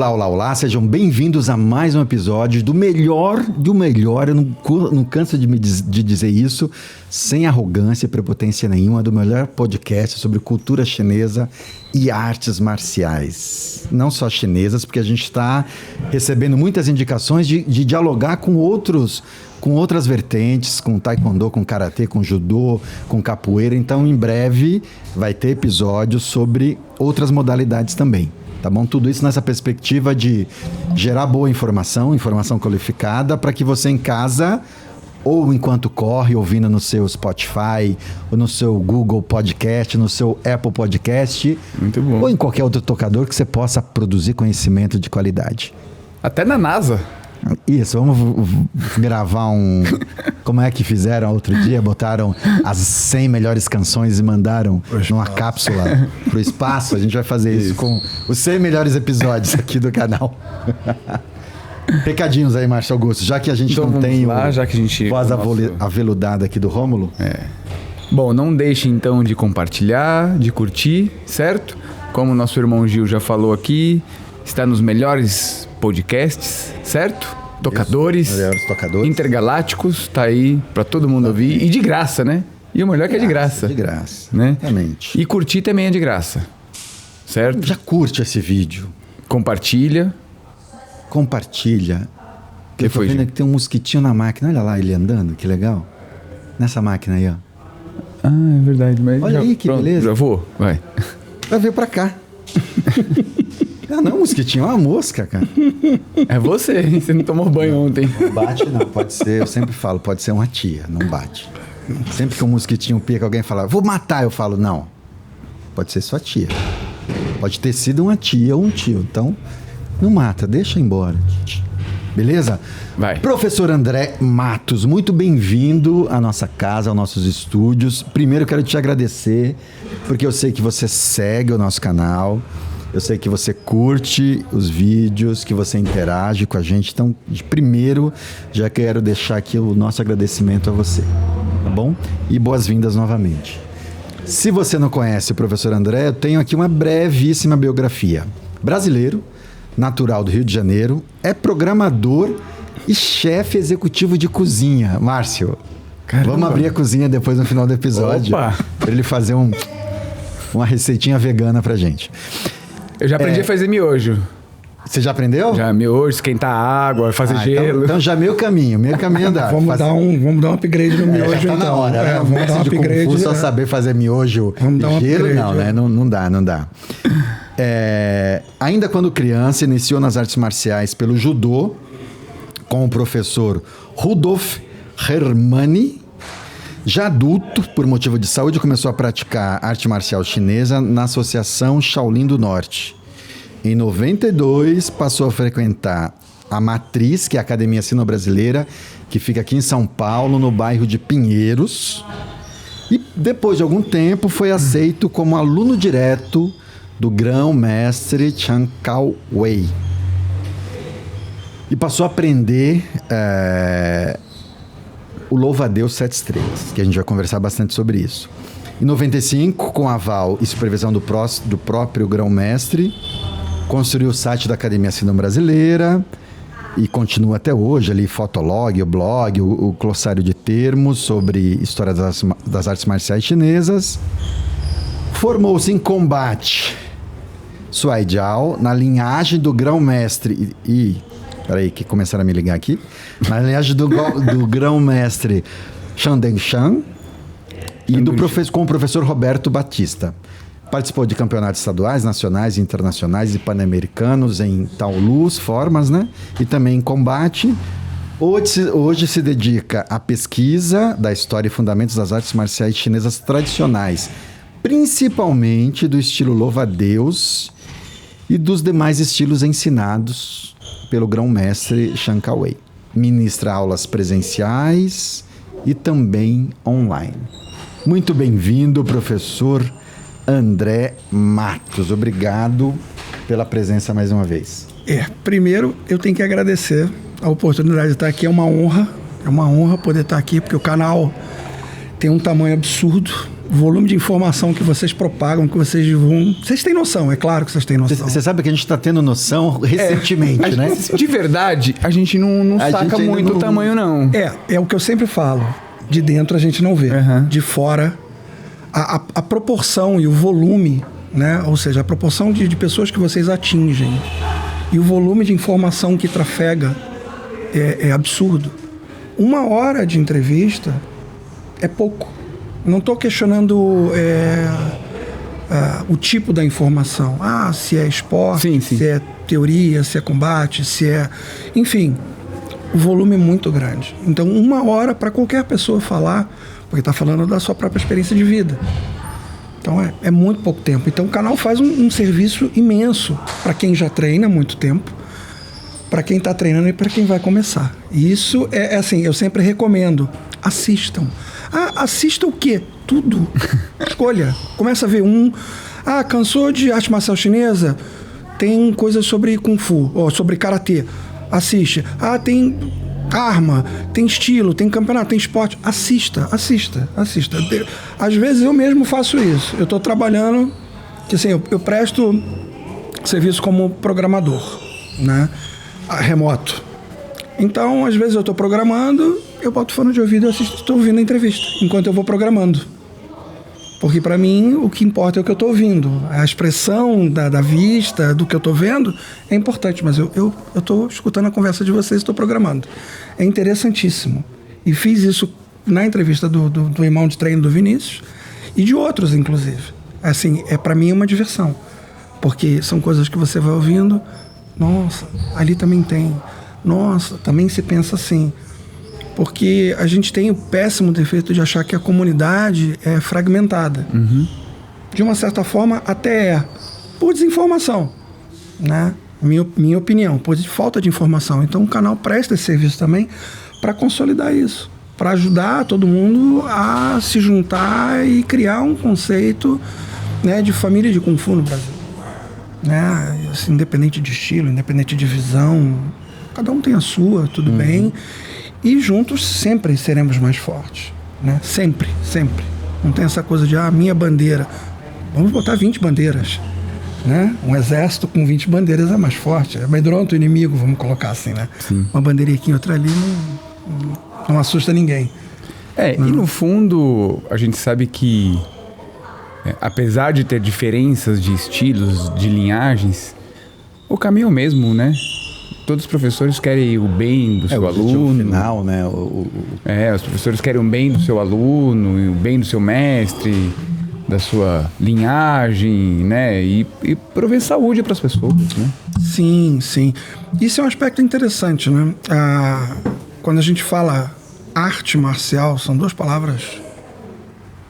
Olá, olá, olá, sejam bem-vindos a mais um episódio do melhor, eu não canso de dizer isso, sem arrogância e prepotência nenhuma, do melhor podcast sobre cultura chinesa e artes marciais. Não só chinesas, porque a gente está recebendo muitas indicações de dialogar com outras vertentes, com taekwondo, com karatê, com judô, com capoeira. Então, em breve, vai ter episódios sobre outras modalidades também. Tá bom? Tudo isso nessa perspectiva de gerar boa informação qualificada, para que você em casa, ou enquanto corre, ouvindo no seu Spotify, ou no seu Google Podcast, no seu Apple Podcast, muito bom, ou em qualquer outro tocador que você possa produzir conhecimento de qualidade. Até na NASA. Isso, vamos gravar Como é que fizeram outro dia? Botaram as 100 melhores canções e mandaram numa cápsula pro espaço. A gente vai fazer isso com os 100 melhores episódios aqui do canal. Recadinhos aí, Márcio Augusto. Já que a gente então não tem voz aveludada aqui do Rômulo. Bom, não deixe então de compartilhar, de curtir, certo? Como o nosso irmão Gil já falou aqui, está nos melhores podcasts, certo? Tocadores, intergalácticos, tá aí pra todo mundo ouvir. E de graça, né? E o melhor é que é de graça. De graça, né? Exatamente. E curtir também é de graça, certo? Já curte esse vídeo. Compartilha. Eu tô vendo que tem um mosquitinho na máquina. Olha lá ele andando, que legal. Nessa máquina aí, ó. Ah, é verdade. Mas olha aí, que beleza. Já vou, vai. Vai vir pra cá. Não, mosquitinho, é uma mosca, cara. É você não tomou banho ontem. Não bate não, pode ser, eu sempre falo, pode ser uma tia, não bate. Sempre que um mosquitinho pica, alguém fala, vou matar, eu falo, não. Pode ser sua tia. Pode ter sido uma tia ou um tio, então não mata, deixa embora. Beleza? Vai. Professor André Matos, muito bem-vindo à nossa casa, aos nossos estúdios. Primeiro eu quero te agradecer, porque eu sei que você segue o nosso canal. Eu sei que você curte os vídeos, que você interage com a gente. Então, de primeiro, já quero deixar aqui o nosso agradecimento a você, tá bom? E boas-vindas novamente. Se você não conhece o professor André, eu tenho aqui uma brevíssima biografia. Brasileiro, natural do Rio de Janeiro, é programador e chefe executivo de cozinha. Márcio, caramba, vamos abrir a cozinha depois no final do episódio. Opa! Para ele fazer uma receitinha vegana pra gente. Eu já aprendi a fazer miojo. Você já aprendeu? Já, miojo, esquentar água, fazer gelo. Então já meio caminho andado. Vamos dar um upgrade no miojo, já tá então. Na hora, né? Vamos dar um upgrade. Kung Fu, só saber fazer miojo e gelo, não, né? Não dá. Ainda quando criança, iniciou nas artes marciais pelo judô, com o professor Rudolf Hermani. Já adulto, por motivo de saúde, começou a praticar arte marcial chinesa na Associação Shaolin do Norte. Em 92, passou a frequentar a Matriz, que é a Academia Sino-Brasileira, que fica aqui em São Paulo, no bairro de Pinheiros. E depois de algum tempo, foi aceito como aluno direto do grão-mestre Chan Cao Wei. E passou a aprender o Louva-a-Deus 7 estrelas, que a gente vai conversar bastante sobre isso. Em 95, com aval e supervisão do próprio grão-mestre, construiu o site da Academia Sino-Brasileira e continua até hoje ali, Fotolog, o blog, o glossário de termos sobre história das artes marciais chinesas. Formou-se em combate Suai Jiao, na linhagem do grão-mestre Peraí, que começaram a me ligar aqui. Na linhagem do grão-mestre Shan Dengshan e com o professor Roberto Batista. Participou de campeonatos estaduais, nacionais, internacionais e pan-americanos em Taolus, formas, né? E também em combate. Hoje se dedica à pesquisa da história e fundamentos das artes marciais chinesas tradicionais, principalmente do estilo Louva-a-Deus e dos demais estilos ensinados pelo grão-mestre Chan Cao Wei. Ministra aulas presenciais e também online. Muito bem-vindo, professor André Matos. Obrigado pela presença mais uma vez. Primeiro, eu tenho que agradecer a oportunidade de estar aqui. É uma honra poder estar aqui, porque o canal tem um tamanho absurdo. O volume de informação que vocês propagam, que vocês divulgam. Vocês têm noção, é claro que vocês têm noção. Você sabe que a gente está tendo noção recentemente, né? De verdade, a gente não saca muito o tamanho, não. É o que eu sempre falo. De dentro a gente não vê. Uhum. De fora, a proporção e o volume, né? Ou seja, a proporção de pessoas que vocês atingem e o volume de informação que trafega é absurdo. 1 hora de entrevista é pouco. Não estou questionando o tipo da informação. Se é esporte, sim. se é teoria, se é combate, se é... Enfim, o volume é muito grande. Então, 1 hora para qualquer pessoa falar, porque está falando da sua própria experiência de vida. Então, é muito pouco tempo. Então, o canal faz um serviço imenso para quem já treina há muito tempo, para quem está treinando e para quem vai começar. E isso é assim, eu sempre recomendo. Assistam. Assista o quê? Tudo. Escolha. Começa a ver cansou de arte marcial chinesa? Tem coisas sobre Kung Fu, ou sobre Karatê. Assiste. Tem arma, tem estilo, tem campeonato, tem esporte. Assista. Às vezes eu mesmo faço isso. Eu estou trabalhando, que assim, eu presto serviço como programador, né? Remoto. Então, às vezes eu estou programando, eu boto fone de ouvido e estou ouvindo a entrevista, enquanto eu vou programando. Porque, para mim, o que importa é o que eu estou ouvindo. A expressão da vista, do que eu estou vendo, é importante. Mas eu estou escutando a conversa de vocês e estou programando. É interessantíssimo. E fiz isso na entrevista do irmão de treino do Vinícius e de outros, inclusive. Assim, para mim é uma diversão. Porque são coisas que você vai ouvindo. Nossa, ali também tem. Nossa, também se pensa assim. Porque a gente tem o péssimo defeito de achar que a comunidade é fragmentada. Uhum. De uma certa forma, até por desinformação, né? Minha opinião, por falta de informação. Então, o canal presta esse serviço também para consolidar isso, para ajudar todo mundo a se juntar e criar um conceito, né, de família de Kung Fu no Brasil. Né? Assim, independente de estilo, independente de visão, cada um tem a sua, tudo bem. E juntos sempre seremos mais fortes, né? Sempre. Não tem essa coisa de, minha bandeira. Vamos botar 20 bandeiras, né? Um exército com 20 bandeiras é mais forte. É amedronta o inimigo, vamos colocar assim, né? Sim. Uma bandeirinha aqui, outra ali, não assusta ninguém. E no fundo, a gente sabe que, apesar de ter diferenças de estilos, de linhagens, o caminho é o mesmo, né? Todos os professores querem o bem do seu aluno. Final, né? Os professores querem o bem do seu aluno, o bem do seu mestre, da sua linhagem, né? E prover saúde para as pessoas, né? Sim. Isso é um aspecto interessante, né? Quando a gente fala arte marcial, são 2 palavras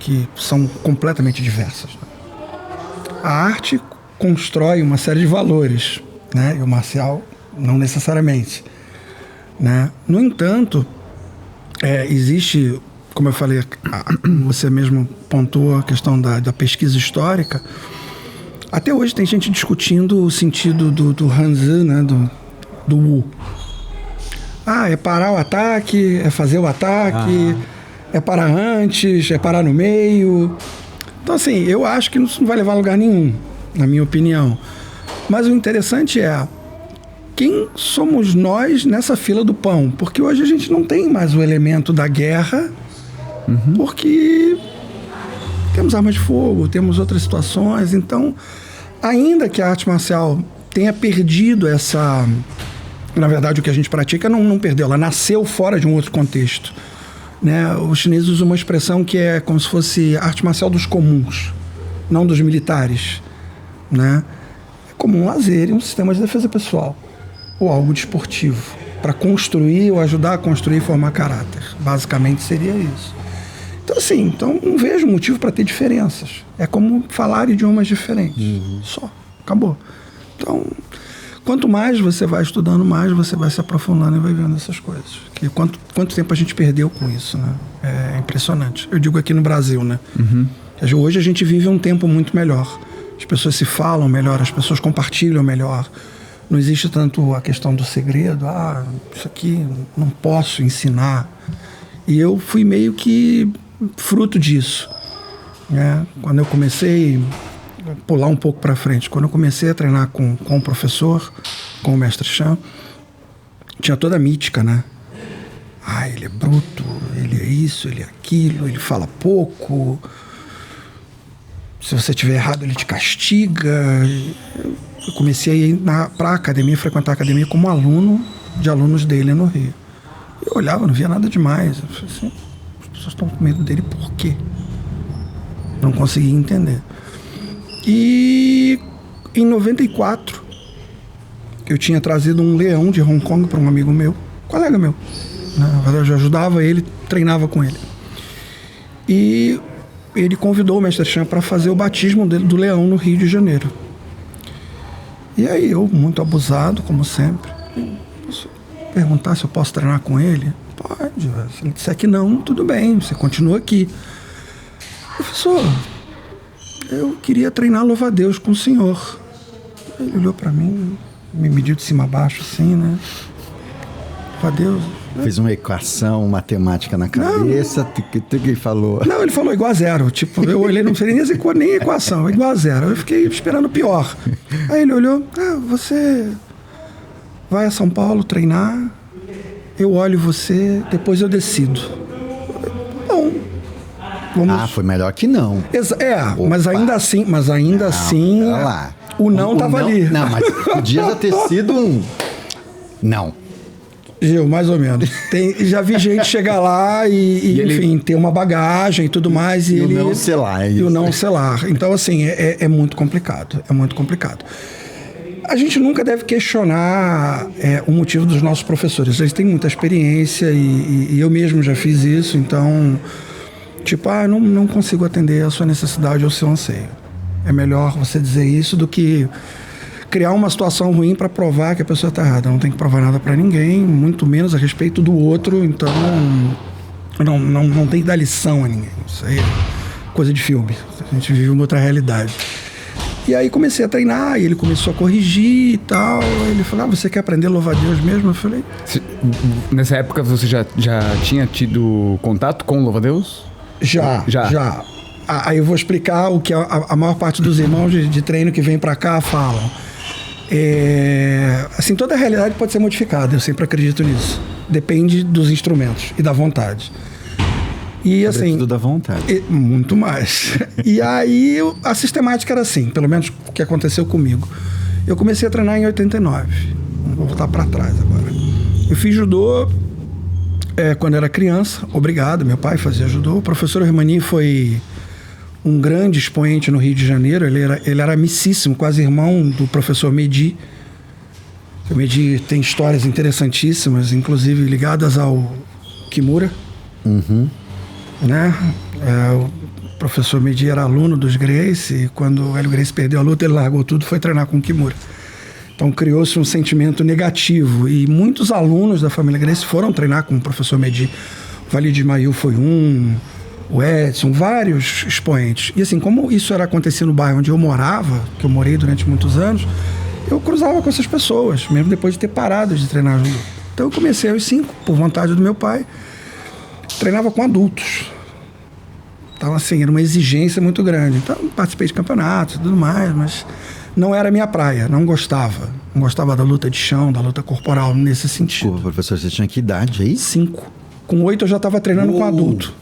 que são completamente diversas. Né? A arte constrói uma série de valores, né? E o marcial não necessariamente, né? No entanto, existe, como eu falei, você mesmo pontuou a questão da pesquisa histórica. Até hoje tem gente discutindo o sentido do Hanzi, né? Do Wu. É parar o ataque, é fazer o ataque, é parar antes, é parar no meio. Então, assim, eu acho que isso não vai levar a lugar nenhum, na minha opinião. Mas o interessante é quem somos nós nessa fila do pão? Porque hoje a gente não tem mais o elemento da guerra, porque temos armas de fogo, temos outras situações. Então, ainda que a arte marcial tenha perdido essa... Na verdade, o que a gente pratica não perdeu, ela nasceu fora de um outro contexto. Né? Os chineses usam uma expressão que é como se fosse arte marcial dos comuns, não dos militares. Né? É como um lazer e um sistema de defesa pessoal. Ou algo desportivo, para construir ou ajudar a construir e formar caráter. Basicamente seria isso. Então, assim, não vejo motivo para ter diferenças. É como falar idiomas diferentes. Só. Acabou. Então, quanto mais você vai estudando, mais você vai se aprofundando e vai vendo essas coisas. Que quanto tempo a gente perdeu com isso, né? É impressionante. Eu digo aqui no Brasil, né? Hoje a gente vive um tempo muito melhor. As pessoas se falam melhor, as pessoas compartilham melhor. Não existe tanto a questão do segredo. Isso aqui não posso ensinar. E eu fui meio que fruto disso. né? Quando eu comecei, vou pular um pouco para frente, quando eu comecei a treinar com o professor, com o mestre Chan, tinha toda a mítica, né? Ah, ele é bruto, ele é isso, ele é aquilo, ele fala pouco. Se você estiver errado, ele te castiga. Eu comecei a ir para a academia, frequentar a academia como aluno de alunos dele no Rio. Eu olhava, não via nada demais. Eu falei assim, as pessoas estão com medo dele por quê? Não conseguia entender. E em 94, eu tinha trazido um leão de Hong Kong para um amigo meu, colega meu. Na verdade, eu ajudava ele, treinava com ele. E ele convidou o mestre Chan para fazer o batismo dele, do leão no Rio de Janeiro. E aí eu, muito abusado, como sempre, posso perguntar se eu posso treinar com ele? Pode. Se ele disser que não, tudo bem, você continua aqui. Professor, eu queria treinar louva-a-Deus com o senhor. Ele olhou para mim, me mediu de cima a baixo assim, né? Louva-a-Deus. Fez uma equação matemática na cabeça, que falou. Não, ele falou igual a zero. Tipo, eu olhei, não sei nem equação, igual a zero. Eu fiquei esperando o pior. Aí ele olhou, você vai a São Paulo treinar, eu olho você, depois eu decido. Bom, vamos... foi melhor que não. Opa. mas ainda assim, lá. O não estava ali. Não, mas podia já ter sido um não. Gil, mais ou menos. Já vi gente chegar lá e enfim, ter uma bagagem e tudo mais. E ele, o não selar. E o não selar. Então, assim, é muito complicado. É muito complicado. A gente nunca deve questionar o motivo dos nossos professores. Eles têm muita experiência e eu mesmo já fiz isso. Então, tipo, não consigo atender a sua necessidade ou o seu anseio. É melhor você dizer isso do que criar uma situação ruim para provar que a pessoa está errada. Não tem que provar nada para ninguém, muito menos a respeito do outro. Então, não tem que dar lição a ninguém. Isso aí é coisa de filme. A gente vive uma outra realidade. E aí comecei a treinar, e ele começou a corrigir e tal. Ele falou, você quer aprender a louvar a Deus mesmo? Eu falei... Nessa época você já tinha tido contato com o louva-a-Deus? Já. Aí eu vou explicar o que a maior parte dos irmãos de treino que vem para cá falam. Assim, toda a realidade pode ser modificada, eu sempre acredito nisso. Depende dos instrumentos e da vontade. E assim, tudo da vontade. Muito mais. E aí a sistemática era assim, pelo menos o que aconteceu comigo. Eu comecei a treinar em 89. Vou voltar para trás agora. Eu fiz judô quando era criança, obrigado, meu pai fazia judô. O professor Hermani foi um grande expoente no Rio de Janeiro. Ele era amicíssimo, quase irmão do professor Medi. O Medi tem histórias interessantíssimas, inclusive ligadas ao Kimura. Uhum. Né? O professor Medi era aluno dos Gracie, e quando o Hélio Gracie perdeu a luta, ele largou tudo e foi treinar com o Kimura. Então criou-se um sentimento negativo, e muitos alunos da família Gracie foram treinar com o professor Medi. O Valide Mail foi o Edson, vários expoentes. E assim, como isso era acontecer no bairro onde eu morava, que eu morei durante muitos anos, eu cruzava com essas pessoas, mesmo depois de ter parado de treinar judô. Então eu comecei aos 5, por vontade do meu pai, treinava com adultos. Então assim, era uma exigência muito grande. Então participei de campeonatos e tudo mais, mas não era a minha praia, não gostava. Não gostava da luta de chão, da luta corporal, nesse sentido. Pô, professor, você tinha que idade aí? 5. Com 8 eu já estava treinando com adulto.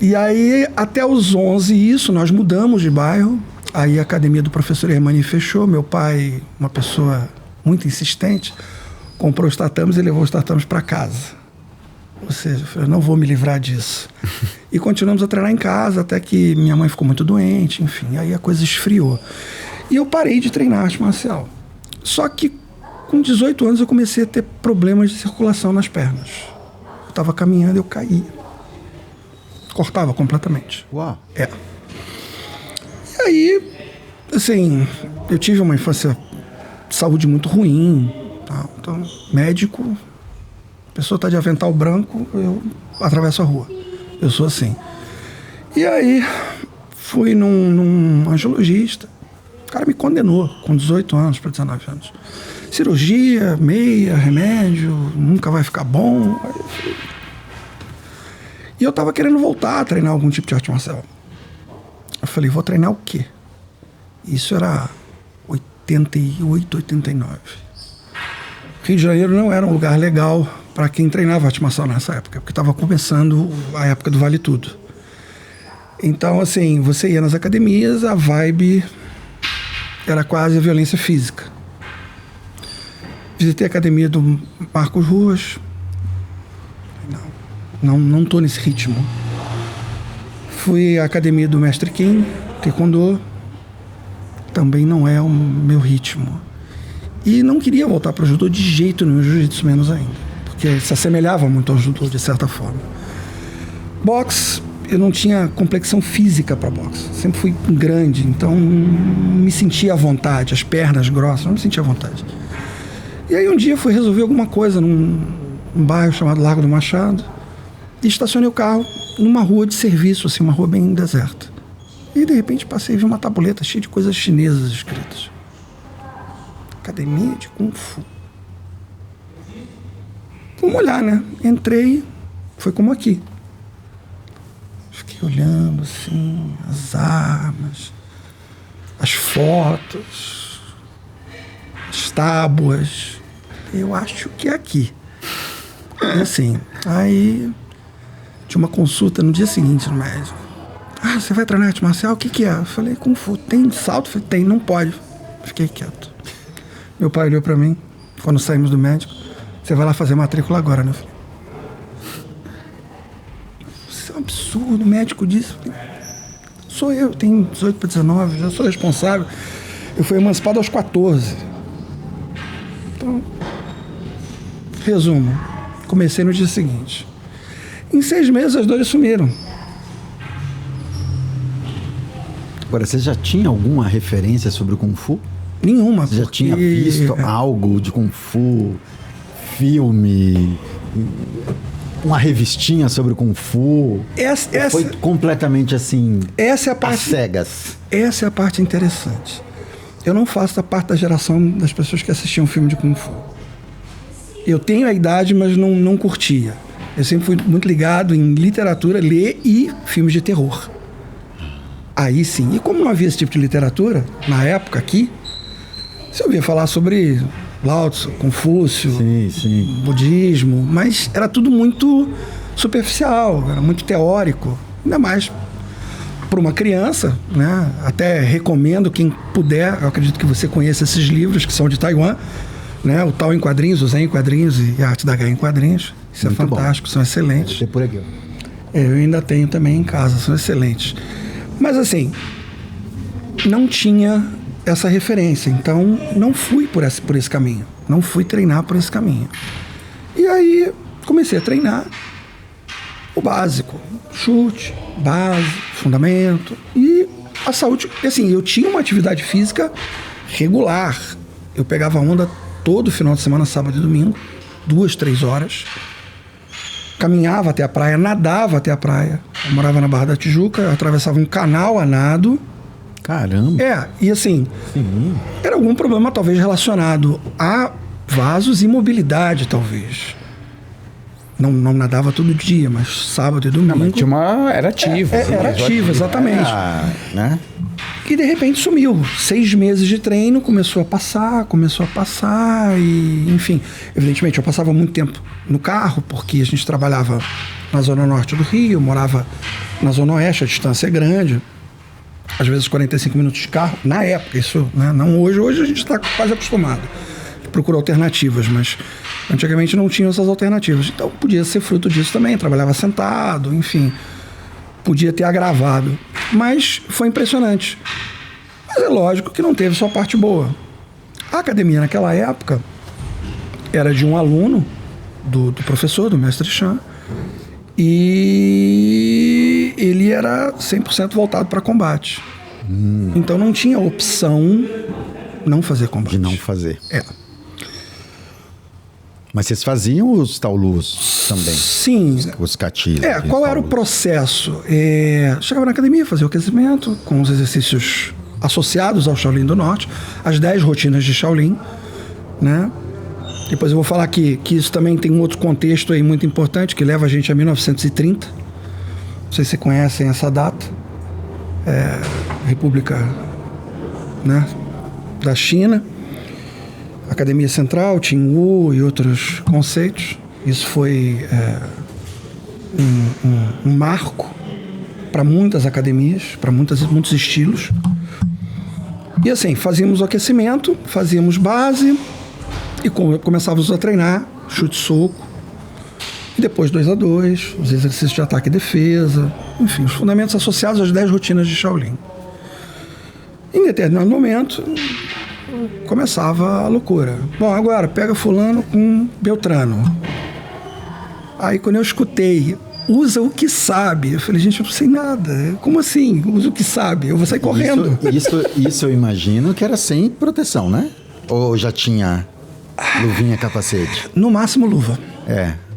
E aí, até os 11, isso, nós mudamos de bairro. Aí a academia do professor Hermani fechou. Meu pai, uma pessoa muito insistente, comprou os tatames e levou os tatames para casa. Ou seja, eu falei, não vou me livrar disso. E continuamos a treinar em casa, até que minha mãe ficou muito doente, enfim. Aí a coisa esfriou. E eu parei de treinar arte marcial. Só que com 18 anos eu comecei a ter problemas de circulação nas pernas. Eu estava caminhando e eu caía. Cortava completamente. Uau! E aí, assim, eu tive uma infância de saúde muito ruim. Tá? Então, médico, a pessoa está de avental branco, eu atravesso a rua. Eu sou assim. E aí, fui num angiologista. O cara me condenou com 18 anos para 19 anos. Cirurgia, meia, remédio, nunca vai ficar bom. E eu tava querendo voltar a treinar algum tipo de arte marcial. Eu falei, vou treinar o quê? Isso era 88, 89. Rio de Janeiro não era um lugar legal para quem treinava arte marcial nessa época, porque estava começando a época do Vale Tudo. Então, assim, você ia nas academias, a vibe era quase a violência física. Visitei a academia do Marcos Ruas. Não tô nesse ritmo. Fui à academia do Mestre Kim, Taekwondo. Também não é o meu ritmo. E não queria voltar para o judô de jeito nenhum, jiu-jitsu menos ainda. Porque se assemelhava muito ao judô, de certa forma. Boxe, eu não tinha complexão física para boxe. Sempre fui grande, então me sentia à vontade. As pernas grossas, não me sentia à vontade. E aí um dia fui resolver alguma coisa num bairro chamado Largo do Machado. E estacionei o carro numa rua de serviço, assim, uma rua bem deserta. E de repente passei e vi uma tabuleta cheia de coisas chinesas escritas. Academia de Kung Fu. Vamos olhar, né? Entrei, foi como aqui. Fiquei olhando, assim, as armas, as fotos, as tábuas. Eu acho que é aqui. E assim, aí tinha uma consulta no dia seguinte no médico. Ah, você vai treinar arte marcial? O que é? Eu falei, Kung Fu. Tem salto? Eu falei, tem, não pode. Fiquei quieto. Meu pai olhou pra mim, quando saímos do médico. Você vai lá fazer matrícula agora, né? Eu falei, isso é um absurdo, o médico disse. Sou eu, tenho 18 para 19, já sou responsável. Eu fui emancipado aos 14. Então, resumo, comecei no dia seguinte. Em 6 meses as dores sumiram. Agora, você já tinha alguma referência sobre o Kung Fu? Nenhuma. Você já tinha visto algo de Kung Fu, filme, uma revistinha sobre o Kung Fu? Foi completamente assim, essa é a parte, às cegas? Essa é a parte interessante. Eu não faço parte da geração das pessoas que assistiam filme de Kung Fu. Eu tenho a idade, mas não curtia. Eu sempre fui muito ligado em literatura, ler e filmes de terror. Aí sim. E como não havia esse tipo de literatura, na época aqui, você ouvia falar sobre Lao Tzu, Confúcio, sim. Budismo, mas era tudo muito superficial, era muito teórico. Ainda mais para uma criança, né? Até recomendo quem puder, eu acredito que você conheça esses livros que são de Taiwan, né? O Tao em quadrinhos, o Zen em quadrinhos e a Arte da Guerra em quadrinhos. Isso muito é fantástico, bom. São excelentes. Por aqui, ó. Eu ainda tenho também em casa, são excelentes. Mas assim, não tinha essa referência, então não fui por esse caminho, não fui treinar por esse caminho. E aí comecei a treinar o básico, chute, base, fundamento e a saúde. Assim, eu tinha uma atividade física regular, eu pegava onda todo final de semana, sábado e domingo, 2, 3 horas. Caminhava até a praia, nadava até a praia. Eu morava na Barra da Tijuca, eu atravessava um canal a nado. Caramba! E assim, sim. Era algum problema talvez relacionado a vasos e mobilidade, talvez. Não nadava todo dia, mas sábado e domingo... Era ativo. Era ativo, exatamente. Né? E de repente sumiu. 6 meses de treino, começou a passar e, enfim, evidentemente eu passava muito tempo no carro, porque a gente trabalhava na zona norte do Rio, morava na zona oeste, a distância é grande, às vezes 45 minutos de carro, na época, isso, né? Não hoje a gente está quase acostumado, procura alternativas, mas antigamente não tinha essas alternativas, então podia ser fruto disso também, trabalhava sentado, enfim, podia ter agravado. Mas foi impressionante. Mas é lógico que não teve só parte boa. A academia naquela época era de um aluno do professor, do mestre Chan, e ele era 100% voltado para combate. Então não tinha opção não fazer combate. De não fazer. Mas vocês faziam os taolus também? Sim. Os catis. Qual era o processo? Chegava na academia, fazia o aquecimento com os exercícios associados ao Shaolin do Norte, as 10 rotinas de Shaolin, né? Depois eu vou falar que isso também tem um outro contexto aí muito importante, que leva a gente a 1930, Não sei se vocês conhecem essa data. República, né, da China, Academia Central, Tsinghua e outros conceitos. Isso foi um marco para muitas academias, para muitos estilos. E assim, fazíamos o aquecimento, fazíamos base e começávamos a treinar chute soco. E depois 2-2, os exercícios de ataque e defesa, enfim, os fundamentos associados às 10 rotinas de Shaolin. Em determinado momento, começava a loucura. Bom, agora pega fulano com Beltrano. Aí quando eu escutei, usa o que sabe, eu falei, gente, eu não sei nada. Como assim? Usa o que sabe? Eu vou sair correndo. Isso eu imagino que era sem proteção, né? Ou já tinha luvinha, capacete? No máximo luva.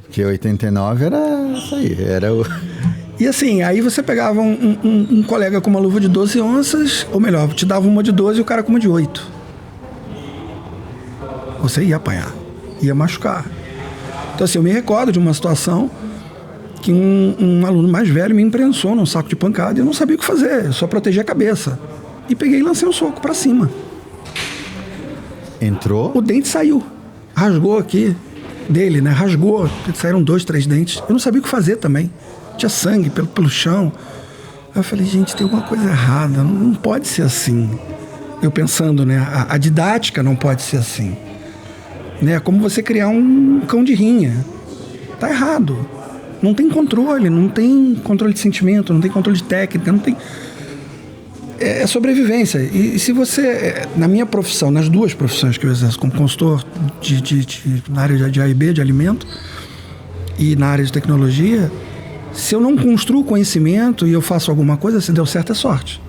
Porque 89 era isso aí, era o... E assim, aí você pegava um colega com uma luva de 12 onças, ou melhor, te dava uma de 12 e o cara com uma de 8. Você ia apanhar, ia machucar. Então assim, eu me recordo de uma situação que um aluno mais velho me imprensou num saco de pancada e eu não sabia o que fazer, eu só protegia a cabeça. E peguei e lancei um soco pra cima. Entrou? O dente saiu, rasgou aqui dele, né? Rasgou, saíram 2, 3 dentes. Eu não sabia o que fazer também. Tinha sangue pelo chão. Aí eu falei, gente, tem alguma coisa errada, não pode ser assim. Eu pensando, né? A didática não pode ser assim. Né? É como você criar um cão de rinha. Tá errado. Não tem controle de sentimento, não tem controle de técnica, não tem... É sobrevivência. E se você... Na minha profissão, nas duas profissões que eu exerço, como consultor na área de A e B, de alimento, e na área de tecnologia, se eu não construo conhecimento e eu faço alguma coisa, se deu certo é sorte.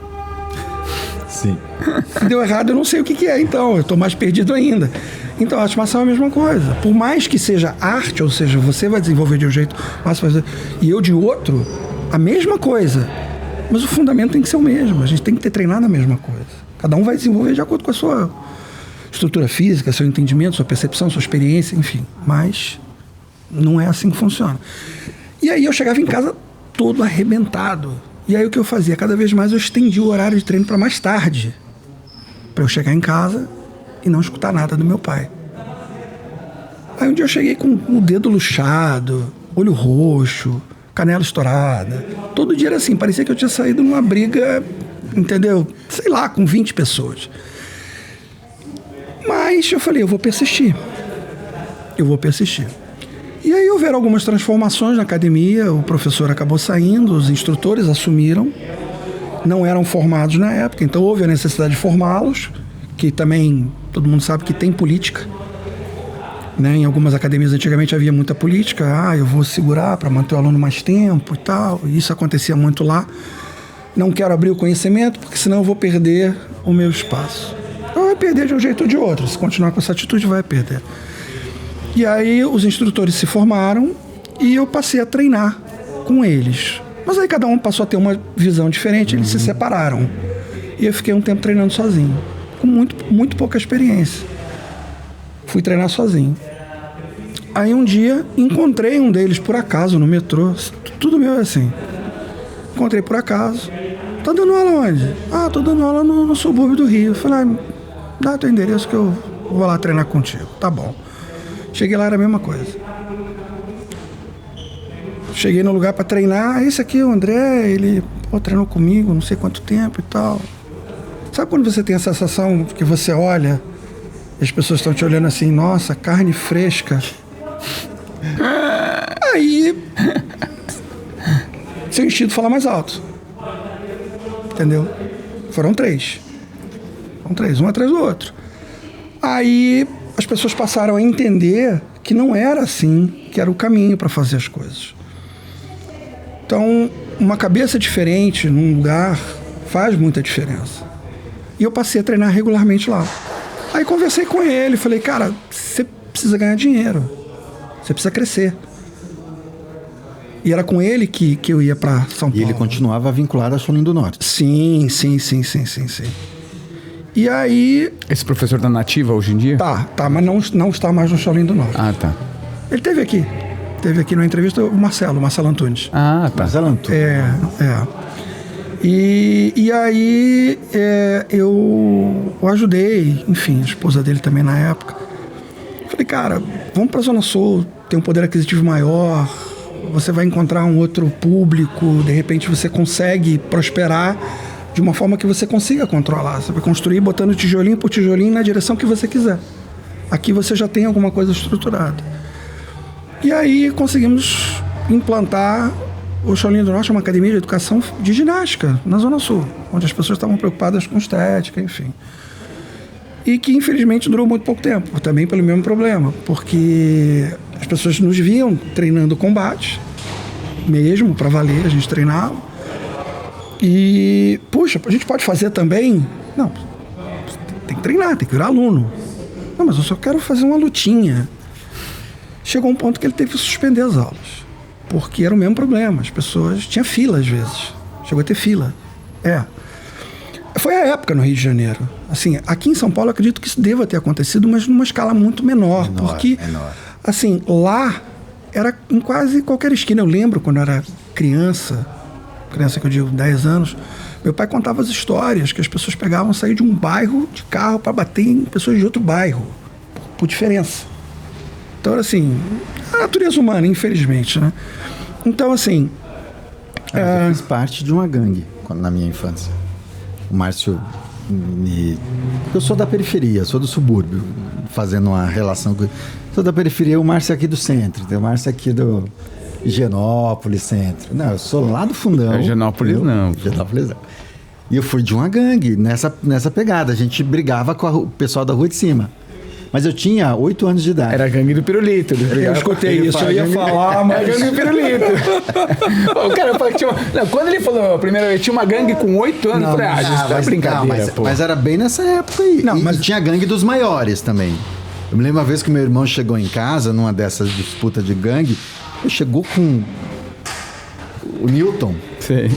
Sim. Se deu errado, eu não sei o que é, então. Eu estou mais perdido ainda. Então, a arte marcial é a mesma coisa. Por mais que seja arte, ou seja, você vai desenvolver de um jeito, e eu de outro, a mesma coisa. Mas o fundamento tem que ser o mesmo. A gente tem que ter treinado a mesma coisa. Cada um vai desenvolver de acordo com a sua estrutura física, seu entendimento, sua percepção, sua experiência, enfim. Mas não é assim que funciona. E aí eu chegava em casa todo arrebentado. E aí o que eu fazia? Cada vez mais eu estendia o horário de treino para mais tarde. Para eu chegar em casa e não escutar nada do meu pai. Aí um dia eu cheguei com o dedo luxado, olho roxo, canela estourada. Todo dia era assim, parecia que eu tinha saído numa briga, entendeu? Sei lá, com 20 pessoas. Mas eu falei, eu vou persistir. E aí houveram algumas transformações na academia, o professor acabou saindo, os instrutores assumiram, não eram formados na época, então houve a necessidade de formá-los, que também todo mundo sabe que tem política. Né? Em algumas academias antigamente havia muita política, eu vou segurar para manter o aluno mais tempo e tal, e isso acontecia muito lá. Não quero abrir o conhecimento, porque senão eu vou perder o meu espaço. Então vai perder de um jeito ou de outro, se continuar com essa atitude vai perder. E aí os instrutores se formaram e eu passei a treinar com eles. Mas aí cada um passou a ter uma visão diferente, eles se separaram. E eu fiquei um tempo treinando sozinho, com muito pouca experiência. Fui treinar sozinho. Aí um dia encontrei um deles por acaso no metrô. Tudo meu é assim. Encontrei por acaso. Tá dando aula onde? Tô dando aula no subúrbio do Rio. Falei, dá teu endereço que eu vou lá treinar contigo. Tá bom. Cheguei lá, era a mesma coisa. Cheguei no lugar para treinar. Esse aqui, o André, ele treinou comigo não sei quanto tempo e tal. Sabe quando você tem a sensação que você olha e as pessoas estão te olhando assim, nossa, carne fresca. Aí seu instinto fala mais alto. Entendeu? Foram três, um atrás do outro. Aí as pessoas passaram a entender que não era assim, que era o caminho para fazer as coisas. Então, uma cabeça diferente num lugar faz muita diferença. E eu passei a treinar regularmente lá. Aí conversei com ele, falei, cara, você precisa ganhar dinheiro, você precisa crescer. E era com ele que eu ia para São Paulo. E ele continuava vinculado a Shaolin do Norte? Sim. E aí... Esse professor tá nativa hoje em dia? Tá, mas não está mais no Shaolin do Norte. Ah, tá. Ele esteve aqui. teve aqui numa entrevista o Marcelo Antunes. Ah, tá. Marcelo Antunes. E aí eu o ajudei, enfim, a esposa dele também na época. Falei, cara, vamos pra Zona Sul, tem um poder aquisitivo maior, você vai encontrar um outro público, de repente você consegue prosperar de uma forma que você consiga controlar. Você vai construir botando tijolinho por tijolinho na direção que você quiser. Aqui você já tem alguma coisa estruturada. E aí conseguimos implantar o Shaolin do Norte, uma academia de educação de ginástica na Zona Sul, onde as pessoas estavam preocupadas com estética, enfim. E que infelizmente durou muito pouco tempo, também pelo mesmo problema, porque as pessoas nos viam treinando combate, mesmo para valer, a gente treinava. E, puxa, a gente pode fazer também? Não, tem que treinar, tem que virar aluno. Não, mas eu só quero fazer uma lutinha. Chegou um ponto que ele teve que suspender as aulas, porque era o mesmo problema, as pessoas tinham fila às vezes, chegou a ter fila. Foi a época no Rio de Janeiro. Assim, aqui em São Paulo eu acredito que isso deva ter acontecido, mas numa escala muito menor, porque assim, lá era em quase qualquer esquina. Eu lembro quando eu era criança que eu digo 10 anos, meu pai contava as histórias que as pessoas pegavam, sair de um bairro de carro para bater em pessoas de outro bairro, por diferença. Então, assim, a natureza humana, infelizmente, né? Então, assim... Eu fiz parte de uma gangue na minha infância. O Márcio... Eu sou da periferia, sou do subúrbio, fazendo uma relação com... Sou da periferia, o Márcio é aqui do centro, o Márcio é aqui do Higienópolis, centro. Não, eu sou lá do fundão. Higienópolis não. Higienópolis não. E eu fui de uma gangue nessa pegada. A gente brigava com o pessoal da rua de cima. Mas eu tinha 8 anos de idade. Era a gangue do pirulito. Eu escutei isso, eu ia falar, mas... Era a gangue do pirulito. O cara falou que tinha uma... Não, quando ele falou a primeira vez, tinha uma gangue com 8 anos, eu falei, isso é brincadeira, pô. Mas era bem nessa época aí. Não, mas tinha a gangue dos maiores também. Eu me lembro uma vez que meu irmão chegou em casa, numa dessas disputas de gangue, ele chegou com... O Newton. Sim.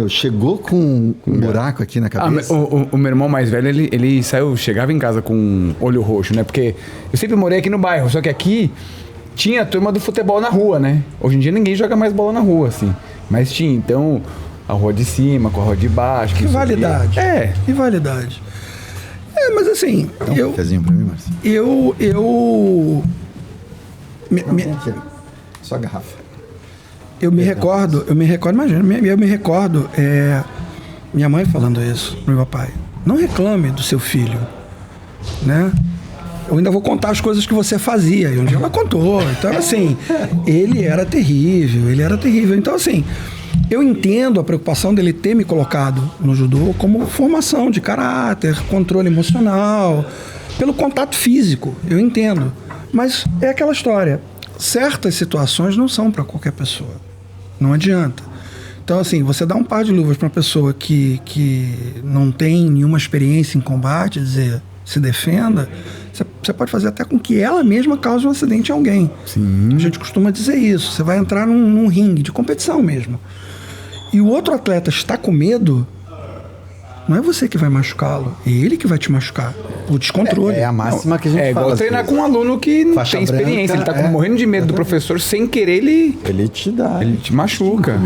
Chegou com um buraco aqui na cabeça. O meu irmão mais velho, ele chegava em casa com olho roxo, né? Porque eu sempre morei aqui no bairro, só que aqui tinha a turma do futebol na rua, né? Hoje em dia ninguém joga mais bola na rua, assim. Mas tinha, então, a rua de cima com a rua de baixo. Rivalidade. Rivalidade. Mas assim... Dá um cafezinho pra mim, Marcelo. Só a garrafa. Eu me recordo, minha mãe falando isso pro meu pai. Não reclame do seu filho, né? Eu ainda vou contar as coisas que você fazia. E um dia ela contou. Então, assim, ele era terrível. Então, assim, eu entendo a preocupação dele ter me colocado no judô como formação de caráter, controle emocional, pelo contato físico. Eu entendo. Mas é aquela história. Certas situações não são para qualquer pessoa. Não adianta. Então, assim, você dá um par de luvas para uma pessoa que não tem nenhuma experiência em combate, dizer, se defenda, você pode fazer até com que ela mesma cause um acidente em alguém. Sim. A gente costuma dizer isso. Você vai entrar num ringue de competição mesmo. E o outro atleta está com medo, não é você que vai machucá-lo, é ele que vai te machucar. O descontrole. É a máxima que a gente fala. É igual treinar com um aluno que não tem experiência. Ele tá morrendo de medo do professor, sem querer ele te dá. Ele te machuca.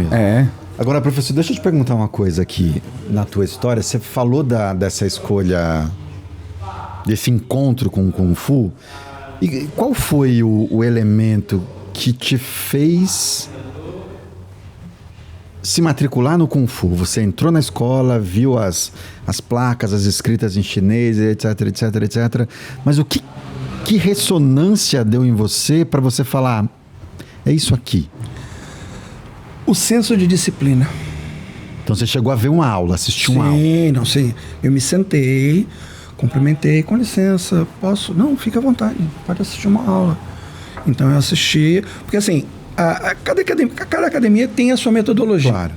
Agora, professor, deixa eu te perguntar uma coisa aqui. Na tua história, você falou dessa escolha, desse encontro com o Kung Fu. E qual foi o elemento que te fez se matricular no Kung Fu? Você entrou na escola, viu as placas, as escritas em chinês, etc, etc, etc. Mas o que ressonância deu em você para você falar, é isso aqui? O senso de disciplina. Então você chegou a ver uma aula, assistiu uma aula? Sim. Eu me sentei, cumprimentei, com licença, posso? Não, fica à vontade, pode assistir uma aula. Então eu assisti, porque assim, cada academia tem a sua metodologia. Claro.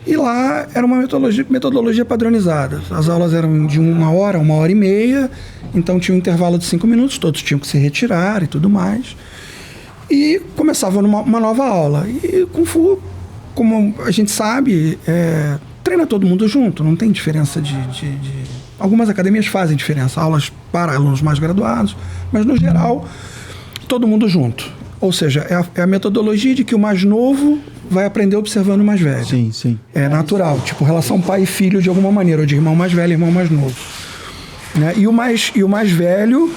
E lá era uma metodologia padronizada. As aulas eram de 1 hora, 1 hora e meia, então tinha um intervalo de 5 minutos, todos tinham que se retirar e tudo mais. E começava uma nova aula. E Kung Fu, como a gente sabe, treina todo mundo junto, não tem diferença de... Algumas academias fazem diferença, aulas para alunos mais graduados, mas no geral, todo mundo junto. Ou seja, é a metodologia de que o mais novo vai aprender observando o mais velho. Sim, sim. É natural, tipo relação pai e filho de alguma maneira, ou de irmão mais velho e irmão mais novo. Né? E o mais velho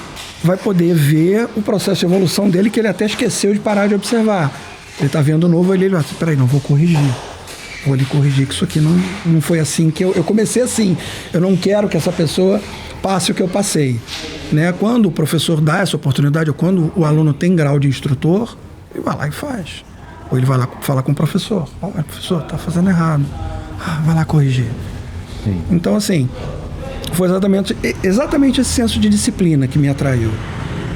vai poder ver o processo de evolução dele, que ele até esqueceu de parar de observar. Ele está vendo o novo, ele vai, peraí, não vou corrigir. Vou lhe corrigir que isso aqui não foi assim que eu comecei assim. Eu não quero que essa pessoa passe o que eu passei. Né? Quando o professor dá essa oportunidade, ou quando o aluno tem grau de instrutor, ele vai lá e faz. Ou ele vai lá falar com o professor. Professor, está fazendo errado. Vai lá corrigir. Sim. Então, assim, foi exatamente esse senso de disciplina que me atraiu.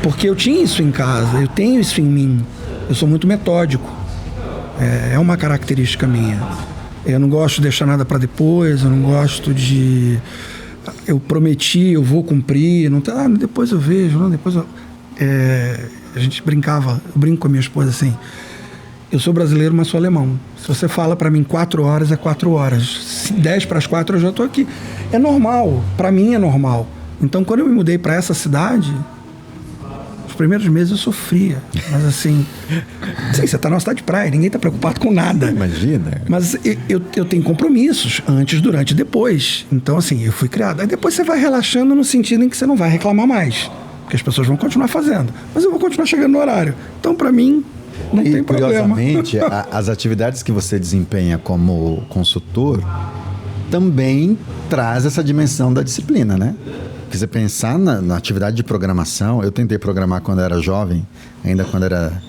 Porque eu tinha isso em casa, eu tenho isso em mim. Eu sou muito metódico. É uma característica minha. Eu não gosto de deixar nada para depois, eu não gosto de... Eu prometi, eu vou cumprir, não tá, depois eu vejo, não, depois eu... A gente brincava, eu brinco com a minha esposa assim, eu sou brasileiro, mas sou alemão. Se você fala para mim 4 horas, é 4 horas. 10 para as 4 eu já estou aqui. É normal, para mim é normal. Então, quando eu me mudei para essa cidade, os primeiros meses eu sofria. Mas assim, você está numa cidade de praia, ninguém está preocupado com nada. Imagina. Mas eu tenho compromissos, antes, durante e depois. Então, assim, eu fui criado. Aí depois você vai relaxando no sentido em que você não vai reclamar mais. Porque as pessoas vão continuar fazendo. Mas eu vou continuar chegando no horário. Então, para mim, não tem problema. Curiosamente, as atividades que você desempenha como consultor também traz essa dimensão da disciplina, né? Porque você pensar na atividade de programação, eu tentei programar quando era jovem, ainda quando era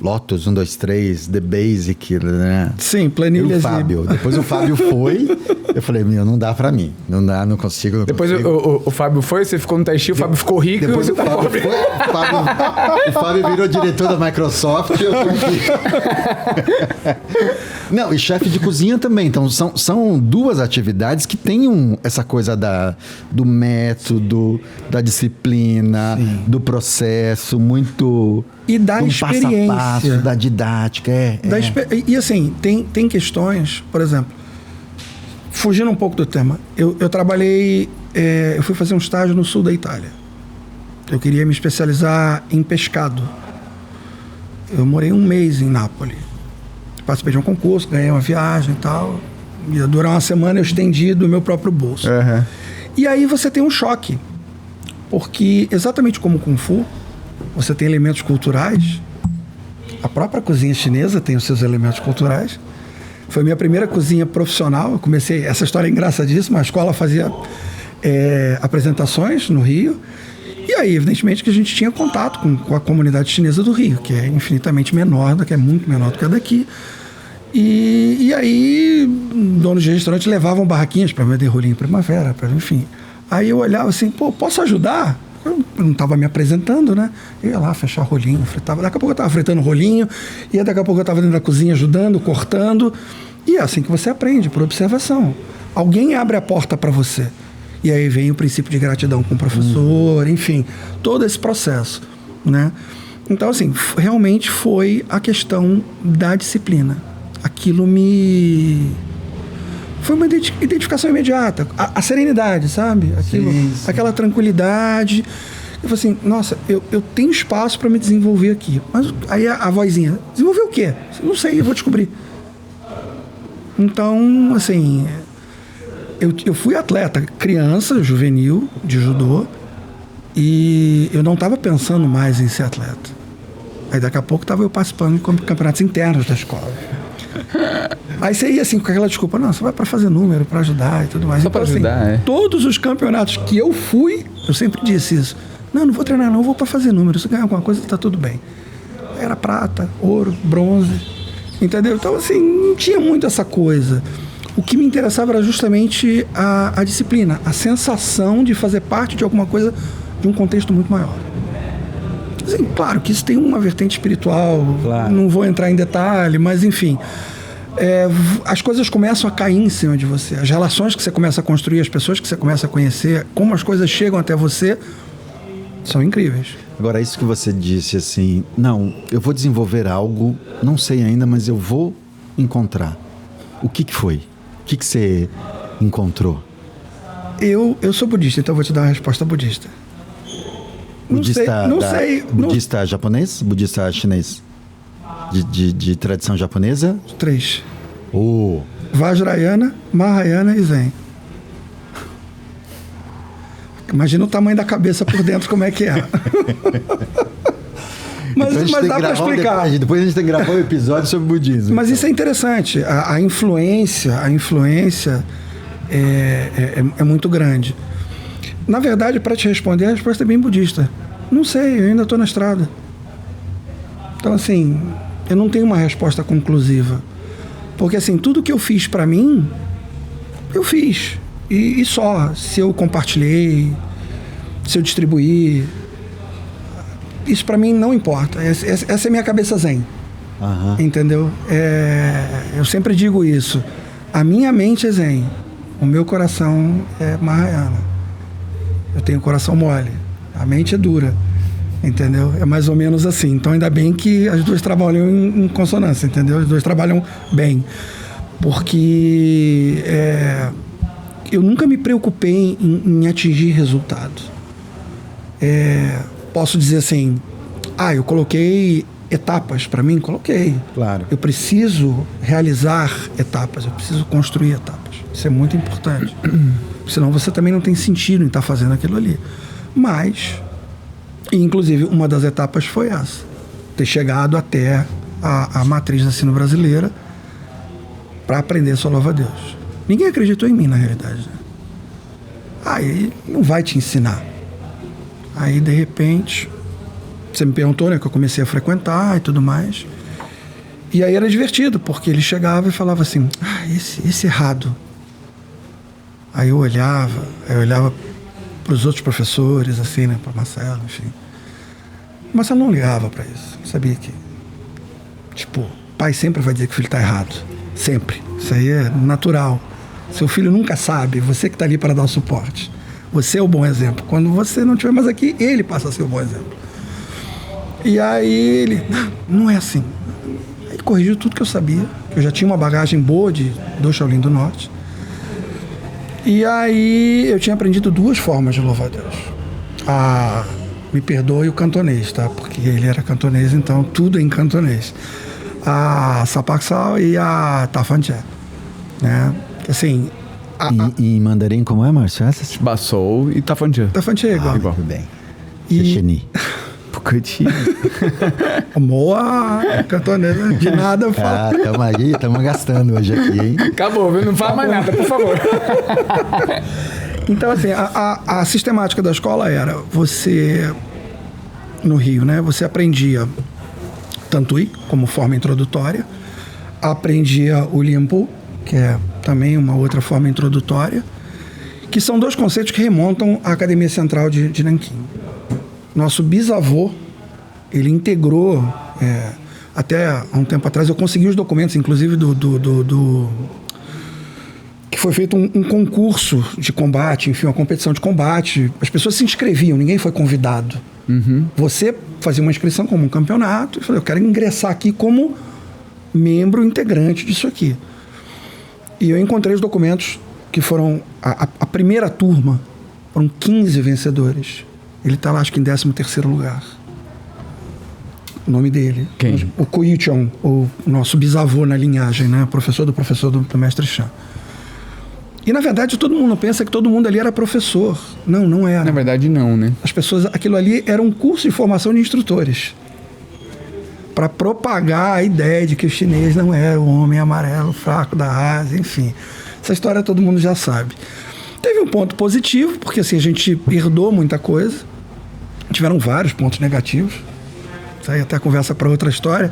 Lotus, 1, 2, 3, The Basic, né? Sim, planilhas. E o Fábio. Depois o Fábio foi, eu falei, não dá pra mim. Não dá, não consigo. Não depois consigo. O Fábio foi, você ficou no Tai Chi, o Fábio ficou rico. Depois o Fábio foi, o Fábio virou diretor da Microsoft. Eu tô aqui. Não, e chefe de cozinha também. Então, são 2 atividades que têm essa coisa do método, da disciplina, sim, do processo, muito... E da experiência. Passo a passo, da didática. E assim, tem questões, por exemplo, fugindo um pouco do tema, eu trabalhei, eu fui fazer um estágio no sul da Itália. Eu queria me especializar em pescado. Eu morei 1 mês em Nápoles. Participei de um concurso, ganhei uma viagem e tal. Ia durar 1 semana, eu estendi do meu próprio bolso. Uhum. E aí você tem um choque. Porque, exatamente como o Kung Fu, você tem elementos culturais. A própria cozinha chinesa tem os seus elementos culturais. Foi minha primeira cozinha profissional. Eu comecei... Essa história é engraçadíssima. A escola fazia apresentações no Rio. E aí, evidentemente, que a gente tinha contato com a comunidade chinesa do Rio, que é infinitamente menor, que é muito menor do que a daqui. E aí, donos de restaurante levavam barraquinhas para vender rolinho primavera, enfim. Aí eu olhava assim, posso ajudar? Eu não estava me apresentando, né? Eu ia lá fechar rolinho, fritava. Daqui a pouco eu estava fritando rolinho, e daqui a pouco eu estava dentro da cozinha ajudando, cortando. E é assim que você aprende, por observação. Alguém abre a porta para você. E aí vem o princípio de gratidão com o professor, enfim, todo esse processo, né? Então, assim, realmente foi a questão da disciplina. Aquilo foi uma identificação imediata. A serenidade, sabe? Aquilo, sim. Aquela tranquilidade. Eu falei assim, nossa, eu tenho espaço para me desenvolver aqui. Mas aí a vozinha, desenvolver o quê? Não sei, eu vou descobrir. Então, assim, eu fui atleta, criança, juvenil, de judô, e eu não estava pensando mais em ser atleta. Aí daqui a pouco estava eu participando de campeonatos internos da escola. Aí você ia assim com aquela desculpa, não, você vai para fazer número, para ajudar e tudo mais. Só então, para ajudar, assim, todos os campeonatos que eu fui, eu sempre disse isso. Não vou treinar não, vou para fazer número. Se ganhar alguma coisa, tá tudo bem. Era prata, ouro, bronze, entendeu? Então, assim, não tinha muito essa coisa. O que me interessava era justamente a disciplina, a sensação de fazer parte de alguma coisa, de um contexto muito maior. Assim, claro que isso tem uma vertente espiritual, claro. Não vou entrar em detalhe, mas enfim, as coisas começam a cair em cima de você. As relações que você começa a construir, as pessoas que você começa a conhecer, como as coisas chegam até você, são incríveis. Agora, isso que você disse assim, não, eu vou desenvolver algo, não sei ainda, mas eu vou encontrar. O que foi? O que você encontrou? Eu sou budista, então eu vou te dar uma resposta budista. Budista japonês? Budista chinês? De tradição japonesa? 3. Oh. Vajrayana, Mahayana e Zen. Imagina o tamanho da cabeça por dentro, como é que é. mas dá para explicar. Depois a gente tem que gravar um episódio sobre budismo. Mas isso é interessante. A influência é muito grande. Na verdade, para te responder, a resposta é bem budista. Não sei, eu ainda estou na estrada. Então, assim, eu não tenho uma resposta conclusiva. Porque, assim, tudo que eu fiz para mim, eu fiz. E só. Se eu compartilhei, se eu distribuí, isso para mim não importa. Essa é a minha cabeça zen. Uhum. Entendeu? Eu sempre digo isso. A minha mente é zen. O meu coração é Mahayana. Eu tenho coração mole. A mente é dura. Entendeu? É mais ou menos assim. Então, ainda bem que as duas trabalham em consonância, entendeu? As duas trabalham bem. Porque eu nunca me preocupei em atingir resultados. Posso dizer assim, eu coloquei etapas para mim? Coloquei. Claro. Eu preciso realizar etapas, eu preciso construir etapas. Isso é muito importante. Senão você também não tem sentido em estar fazendo aquilo ali. Mas... inclusive, uma das etapas foi essa. Ter chegado até a matriz da sino-brasileira para aprender só louva a Deus. Ninguém acreditou em mim, na realidade. Né? Aí não vai te ensinar. Aí, de repente, você me perguntou, né, que eu comecei a frequentar e tudo mais. E aí era divertido, porque ele chegava e falava assim, esse errado. Aí eu olhava para os outros professores, assim, né, para Marcelo, enfim. Mas eu não ligava para isso. Eu sabia que, tipo, pai sempre vai dizer que o filho está errado. Sempre. Isso aí é natural. Seu filho nunca sabe, você que está ali para dar o suporte. Você é o bom exemplo. Quando você não estiver mais aqui, ele passa a ser o bom exemplo. E aí ele, não é assim. Aí corrigiu tudo que eu sabia. Eu já tinha uma bagagem boa do Shaolin do Norte. E aí eu tinha aprendido 2 formas de louvar a Deus. Me perdoe o cantonês, tá? Porque ele era cantonês, então tudo em cantonês. A Sapaksal e a Tafanché, né? Assim... E em mandarim como é, Márcio? Essas? Bassou e Tafanché. Tafanché é igual. Igual. Bem. E... Pucuti. Moa, cantonês, de nada eu falo. Estamos gastando hoje aqui, hein? Acabou, viu? Não fala mais nada, por favor. Então, assim, a sistemática da escola era, você, no Rio, né, você aprendia Tantui, como forma introdutória, aprendia o Lianpu, que é também uma outra forma introdutória, que são 2 conceitos que remontam à Academia Central de Nanquim. Nosso bisavô, ele integrou, até há um tempo atrás, eu consegui os documentos, inclusive que foi feito um concurso de combate, enfim, uma competição de combate. As pessoas se inscreviam, ninguém foi convidado. Uhum. Você fazia uma inscrição como um campeonato e falou, eu quero ingressar aqui como membro integrante disso aqui. E eu encontrei os documentos que foram a primeira turma, foram 15 vencedores. Ele está lá, acho que em 13º lugar. O nome dele. Quem? O Koichon, o nosso bisavô na linhagem, né? Professor do mestre Chan. E, na verdade, todo mundo pensa que todo mundo ali era professor. Não, não era. Na verdade, não, né? As pessoas... Aquilo ali era um curso de formação de instrutores. Para propagar a ideia de que o chinês não era o homem amarelo, fraco da Ásia, enfim. Essa história todo mundo já sabe. Teve um ponto positivo, porque assim, a gente herdou muita coisa. Tiveram vários pontos negativos. Isso aí até conversa para outra história.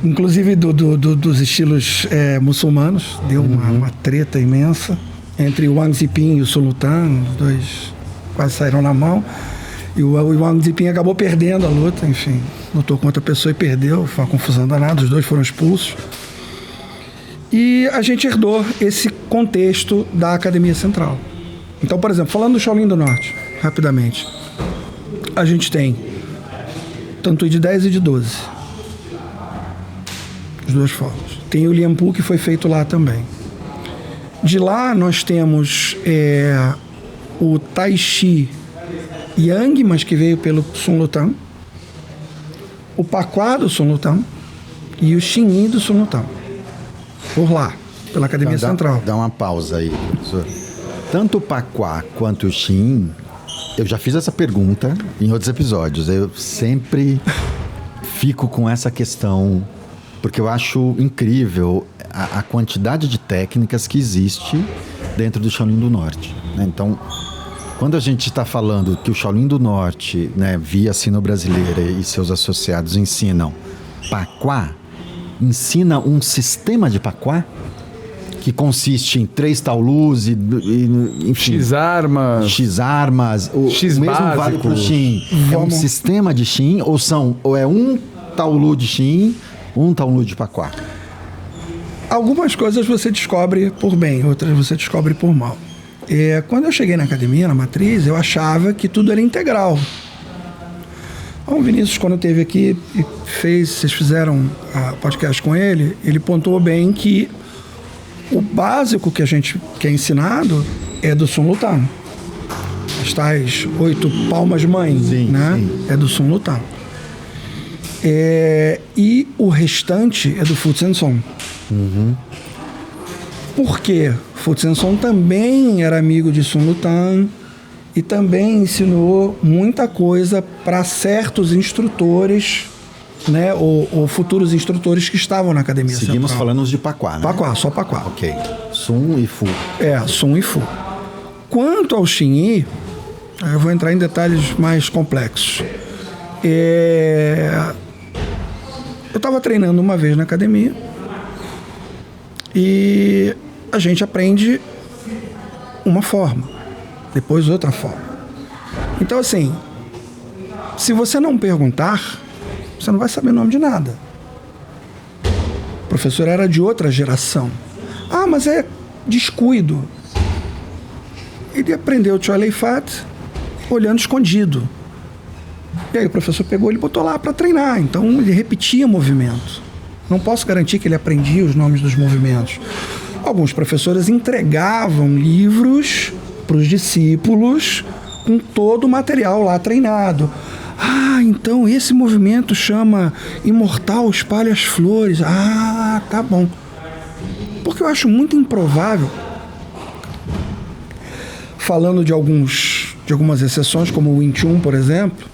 Inclusive dos estilos muçulmanos. Deu uma treta imensa entre o Wang Ziping e o Sultan. Os 2 quase saíram na mão. E o Wang Ziping acabou perdendo a luta. Enfim, lutou com outra pessoa e perdeu. Foi uma confusão danada. Os 2 foram expulsos. E a gente herdou esse contexto da Academia Central. Então, por exemplo, falando do Shaolin do Norte, rapidamente. A gente tem Tantui de 10 e de 12. As 2 formas. Tem o Lianpu, que foi feito lá também. De lá nós temos o Tai Chi Yang, mas que veio pelo Sun Lutang, o Paquá do Sun Lutang e o Xinyi do Sun Lutang. Por lá, pela Academia Central. Dá uma pausa aí, professor. Tanto o Paquá quanto o Xin, eu já fiz essa pergunta em outros episódios. Eu sempre fico com essa questão, porque eu acho incrível a quantidade de técnicas que existe dentro do Shaolin do Norte, né? Então, quando a gente está falando que o Shaolin do Norte, né, via Sino-Brasileira e seus associados ensinam Paquá, ensina um sistema de Paquá que consiste em 3 taulus e enfim, X-armas. X-armas. O mesmo vale para o Xin. É um sistema de Xin ou é um taulu de Xin, um taulu de Paquá? Algumas coisas você descobre por bem, outras você descobre por mal. Quando eu cheguei na academia, na matriz, eu achava que tudo era integral. O Vinícius, quando esteve aqui e vocês fizeram podcast com ele, ele pontuou bem que o básico que é ensinado é do Sun Lutang. As tais 8 palmas-mãe, né? Sim. É do Sun Lutang. E o restante é do Fu Tien Song. Por quê? Fu Tien Song também era amigo de Sun Lutang e também ensinou muita coisa para certos instrutores, né, ou futuros instrutores que estavam na Academia Central. Seguimos falando de Paquá, né? Paquá, só Paquá. Ok. Sun e Fu. Sun e Fu. Quanto ao Xinyi, eu vou entrar em detalhes mais complexos. Eu estava treinando uma vez na academia e a gente aprende uma forma, depois outra forma. Então, assim, se você não perguntar, você não vai saber o nome de nada. O professor era de outra geração. Mas é descuido. Ele aprendeu o Choy Lei Fat olhando escondido. E aí o professor pegou ele e botou lá para treinar. Então ele repetia movimento. Não posso garantir que ele aprendia os nomes dos movimentos. Alguns professores entregavam livros para os discípulos com todo o material lá treinado. Então esse movimento chama Imortal Espalha as Flores. Tá bom. Porque eu acho muito improvável, falando de algumas exceções, como o Wing Chun, por exemplo,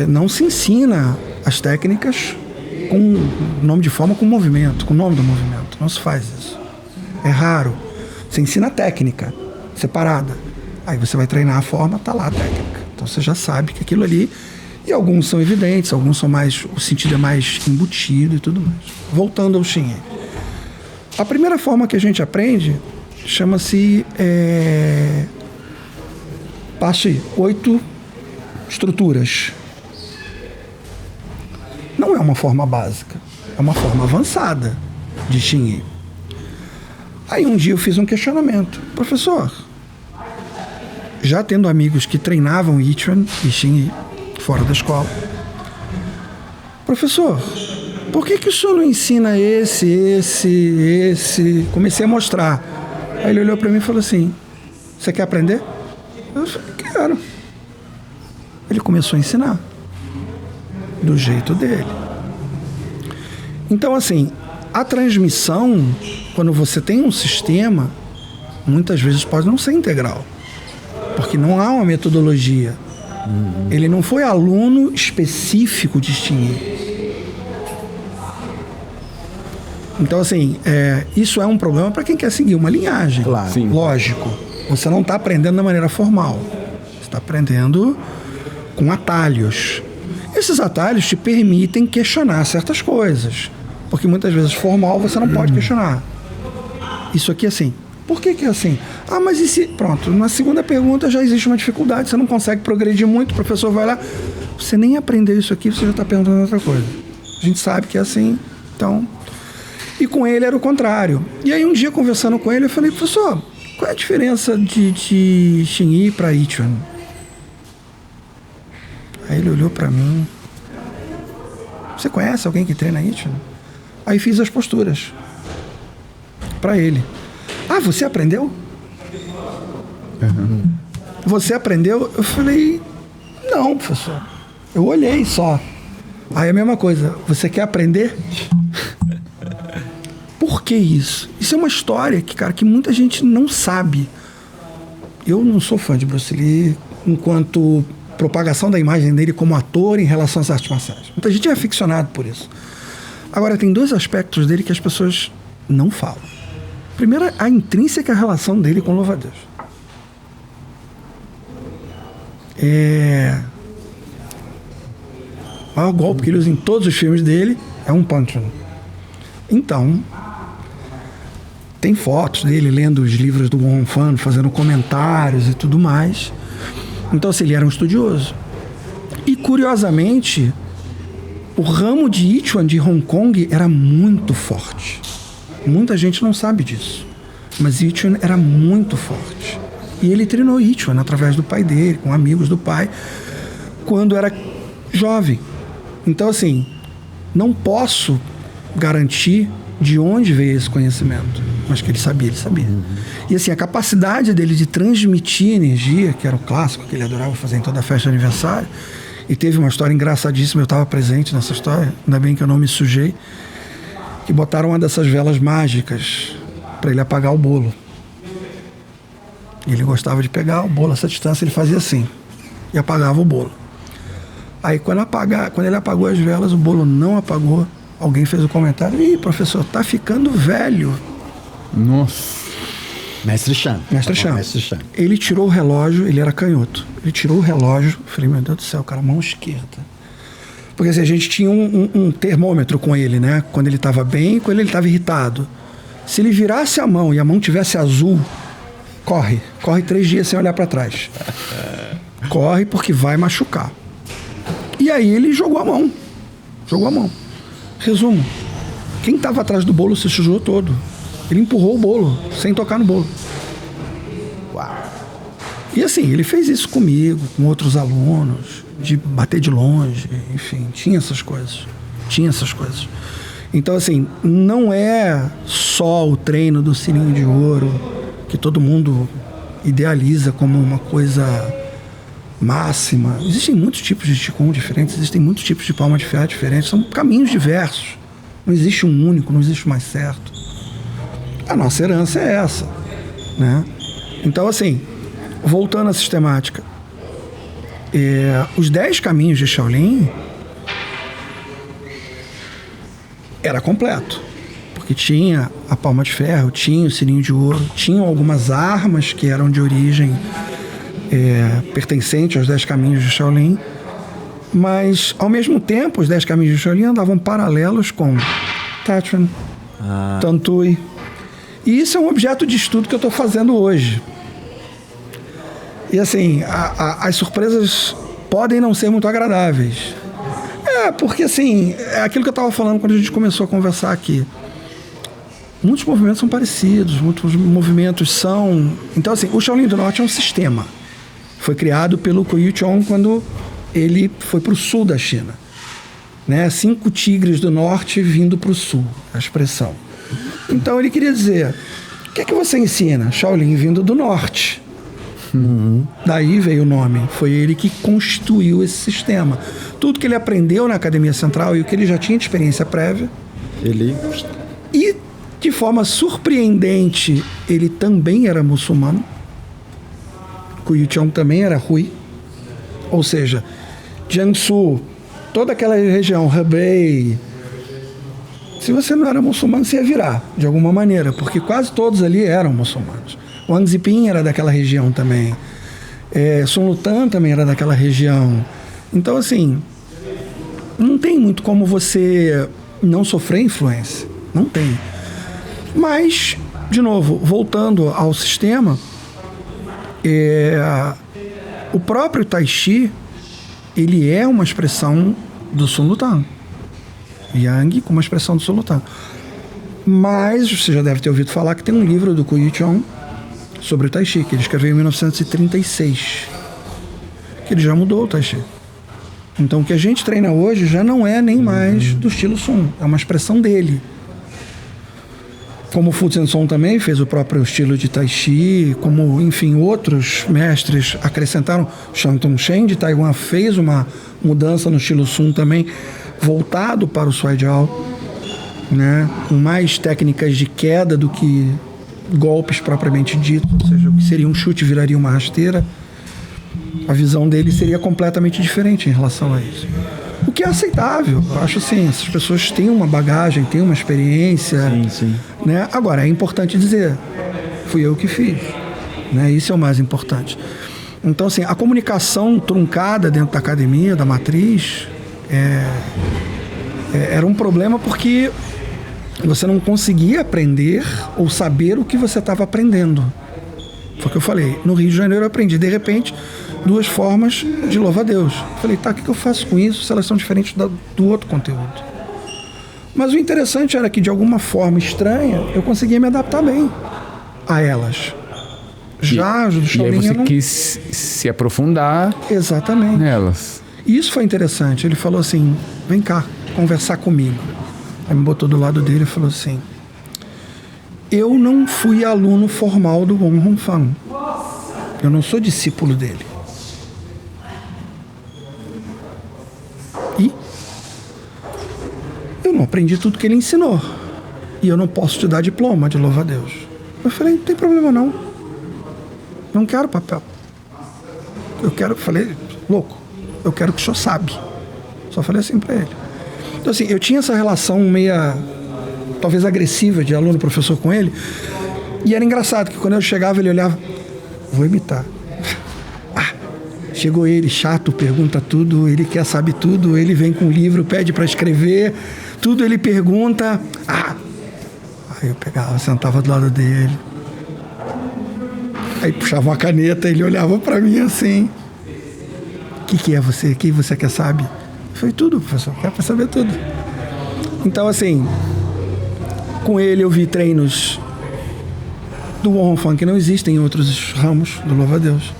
não se ensina as técnicas com nome de forma, com movimento, com o nome do movimento. Não se faz isso. É raro. Você ensina a técnica separada. Aí você vai treinar a forma, tá lá a técnica. Então você já sabe que aquilo ali... E alguns são evidentes, alguns são mais... O sentido é mais embutido e tudo mais. Voltando ao Xinyi. A primeira forma que a gente aprende chama-se... Passe 8 estruturas. Não é uma forma básica, é uma forma avançada de Xinyi. Aí um dia eu fiz um questionamento. Professor, já tendo amigos que treinavam Yichuan e Xinyi fora da escola, professor, por que o senhor não ensina esse? Comecei a mostrar. Aí ele olhou para mim e falou assim, você quer aprender? Eu falei, quero. Ele começou a ensinar do jeito dele. Então, assim, a transmissão, quando você tem um sistema, muitas vezes pode não ser integral, porque não há uma metodologia. Ele não foi aluno específico de Xinyi. Então, assim, isso é um problema para quem quer seguir uma linhagem. Claro. Sim. Lógico. Você não está aprendendo da maneira formal. Você está aprendendo com atalhos. Esses atalhos te permitem questionar certas coisas. Porque muitas vezes formal você não pode questionar. Isso aqui é assim. Por que é assim? Mas e se... Pronto, na segunda pergunta já existe uma dificuldade. Você não consegue progredir muito, o professor vai lá. Você nem aprendeu isso aqui, você já está perguntando outra coisa. A gente sabe que é assim, então... E com ele era o contrário. E aí um dia, conversando com ele, eu falei, professor, qual é a diferença de Xinyi para Yichuan? Aí ele olhou para mim. Você conhece alguém que treina Yichuan? Aí fiz as posturas para ele. Você aprendeu? você aprendeu? Eu falei, não, professor. Eu olhei só. Aí a mesma coisa, você quer aprender? Por que isso? Isso é uma história que, cara, que muita gente não sabe. Eu não sou fã de Bruce Lee enquanto propagação da imagem dele como ator em relação às artes marciais. Muita gente é aficionado por isso. Agora, tem 2 aspectos dele que as pessoas não falam. Primeiro, a intrínseca relação dele com o louva-a-Deus. O maior golpe que ele usa em todos os filmes dele é um punch. Então, tem fotos dele lendo os livros do Wong Fan, fazendo comentários e tudo mais. Então, assim, ele era um estudioso. E, curiosamente, o ramo de Yichuan de Hong Kong era muito forte. Muita gente não sabe disso. Mas Yichuan era muito forte. E ele treinou Yichuan através do pai dele, com amigos do pai, quando era jovem. Então, assim, não posso garantir de onde veio esse conhecimento, mas que ele sabia, ele sabia. E assim, a capacidade dele de transmitir energia, que era o clássico que ele adorava fazer em toda a festa de aniversário, e teve uma história engraçadíssima, eu estava presente nessa história, ainda bem que eu não me sujei, que botaram uma dessas velas mágicas para ele apagar o bolo. E ele gostava de pegar o bolo, essa distância ele fazia assim, e apagava o bolo. Aí quando ele apagou as velas, o bolo não apagou. Alguém fez o comentário: ih, professor, tá ficando velho. Nossa. Mestre Chan. Mestre Chan. Ele tirou o relógio, ele era canhoto. Ele tirou o relógio, falei, meu Deus do céu, cara, mão esquerda. Porque assim, a gente tinha um termômetro com ele, né? Quando ele estava bem e quando ele estava irritado. Se ele virasse a mão e a mão tivesse azul, corre 3 dias sem olhar para trás. Corre porque vai machucar. E aí ele jogou a mão. Resumo, quem estava atrás do bolo se sujou todo. Ele empurrou o bolo sem tocar no bolo. Uau. E assim, ele fez isso comigo, com outros alunos, de bater de longe, enfim, tinha essas coisas. Então, assim, não é só o treino do sininho de ouro que todo mundo idealiza como uma coisa máxima. Existem muitos tipos de Qigong diferentes, existem muitos tipos de palma de ferro diferentes, são caminhos diversos. Não existe um único, não existe o mais certo. A nossa herança é essa, né? Então, assim, voltando à sistemática, os 10 caminhos de Shaolin era completo, porque tinha a palma de ferro, tinha o sininho de ouro, tinham algumas armas que eram de origem pertencente aos 10 caminhos de Shaolin, mas ao mesmo tempo os 10 caminhos de Shaolin andavam paralelos com Taichuan, Tantui, e isso é um objeto de estudo que eu estou fazendo hoje. E assim, as surpresas podem não ser muito agradáveis. Porque assim, é aquilo que eu estava falando quando a gente começou a conversar aqui. Muitos movimentos são parecidos, muitos movimentos são... Então assim, o Shaolin do Norte é um sistema. Foi criado pelo Qiu Chong quando ele foi para o sul da China. Né? 5 tigres do norte vindo para o sul, a expressão. Então ele queria dizer, o que é que você ensina? Shaolin vindo do norte. Daí veio o nome. Foi ele que constituiu esse sistema. Tudo que ele aprendeu na Academia Central e o que ele já tinha de experiência prévia. E, de forma surpreendente, ele também era muçulmano. Qiu Chong também era Hui. Ou seja, Jiangsu, toda aquela região, Hebei. Se você não era muçulmano, você ia virar, de alguma maneira, porque quase todos ali eram muçulmanos. Wang Ziping era daquela região também. Sun Lutan também era daquela região. Então, assim, não tem muito como você não sofrer influência. Não tem. Mas, de novo, voltando ao sistema, o próprio Tai Chi, ele é uma expressão do Sun Lutan. Yang como uma expressão do Sun Lutan. Mas você já deve ter ouvido falar que tem um livro do Qiu Chong sobre o Tai Chi, que ele escreveu em 1936, que ele já mudou o Tai Chi. Então o que a gente treina hoje já não é nem mais do estilo Sun, é uma expressão dele. como o Fu Zhenson também fez o próprio estilo de Tai Chi, como, enfim, outros mestres acrescentaram. Shang Tsung Shen de Taiwan fez uma mudança no estilo Sun também, voltado para o Suai Jiao, né? Com mais técnicas de queda do que golpes propriamente dito, ou seja, o que seria um chute viraria uma rasteira. A visão dele seria completamente diferente em relação a isso. O que é aceitável. Eu acho assim, essas pessoas têm uma bagagem, têm uma experiência. Sim. Né? Agora, é importante dizer, fui eu que fiz. Né? Isso é o mais importante. Então, assim, a comunicação truncada dentro da academia, da matriz, era um problema porque você não conseguia aprender ou saber o que você estava aprendendo. Foi o que eu falei. No Rio de Janeiro eu aprendi, de repente, 2 formas de louva-a-Deus. Falei, tá, o que eu faço com isso se elas são diferentes do outro conteúdo? Mas o interessante era que, de alguma forma estranha, eu conseguia me adaptar bem a elas. Já do Shaolin, e aí você não... quis se aprofundar Exatamente. nelas. E isso foi interessante. Ele falou assim, vem cá, conversar comigo. Aí me botou do lado dele e falou assim, eu não fui aluno formal do Wong Hong Fan. Eu não sou discípulo dele. E eu não aprendi tudo que ele ensinou. E eu não posso te dar diploma de louva-a-Deus. Eu falei, não tem problema não. Não quero papel. Falei, louco, eu quero que o senhor sabe. Só falei assim pra ele. Então assim, eu tinha essa relação meia, talvez agressiva de aluno-professor com ele. E era engraçado que quando eu chegava ele olhava, vou imitar. Chegou ele, chato, pergunta tudo, ele quer saber tudo, ele vem com um livro, pede para escrever, tudo ele pergunta. Aí eu pegava, sentava do lado dele. Aí puxava uma caneta, ele olhava para mim assim. O que é você? O que você quer saber? Eu falei, tudo, professor, quero saber tudo. Então, assim, com ele eu vi treinos do Wong Hong Fan que não existem em outros ramos do louva-a-Deus.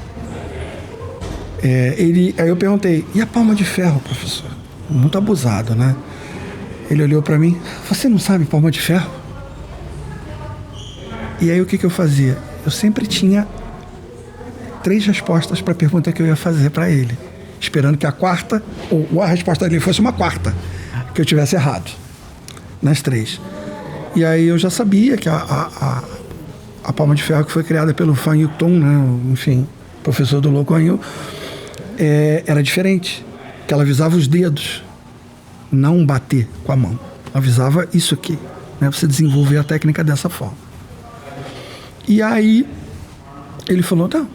Aí eu perguntei, e a palma de ferro, professor? Muito abusado, né? Ele olhou para mim, você não sabe palma de ferro? E aí o que eu fazia? Eu sempre tinha 3 respostas para a pergunta que eu ia fazer para ele, esperando que a quarta, ou a resposta dele fosse uma quarta, que eu tivesse errado, nas 3. E aí eu já sabia que a palma de ferro que foi criada pelo Fan Yuk-tong, né? Enfim, professor do Lo Kuan Yew, era diferente, que ela avisava os dedos, não bater com a mão. Ela avisava isso aqui, né? Você desenvolver a técnica dessa forma. E aí ele falou, não,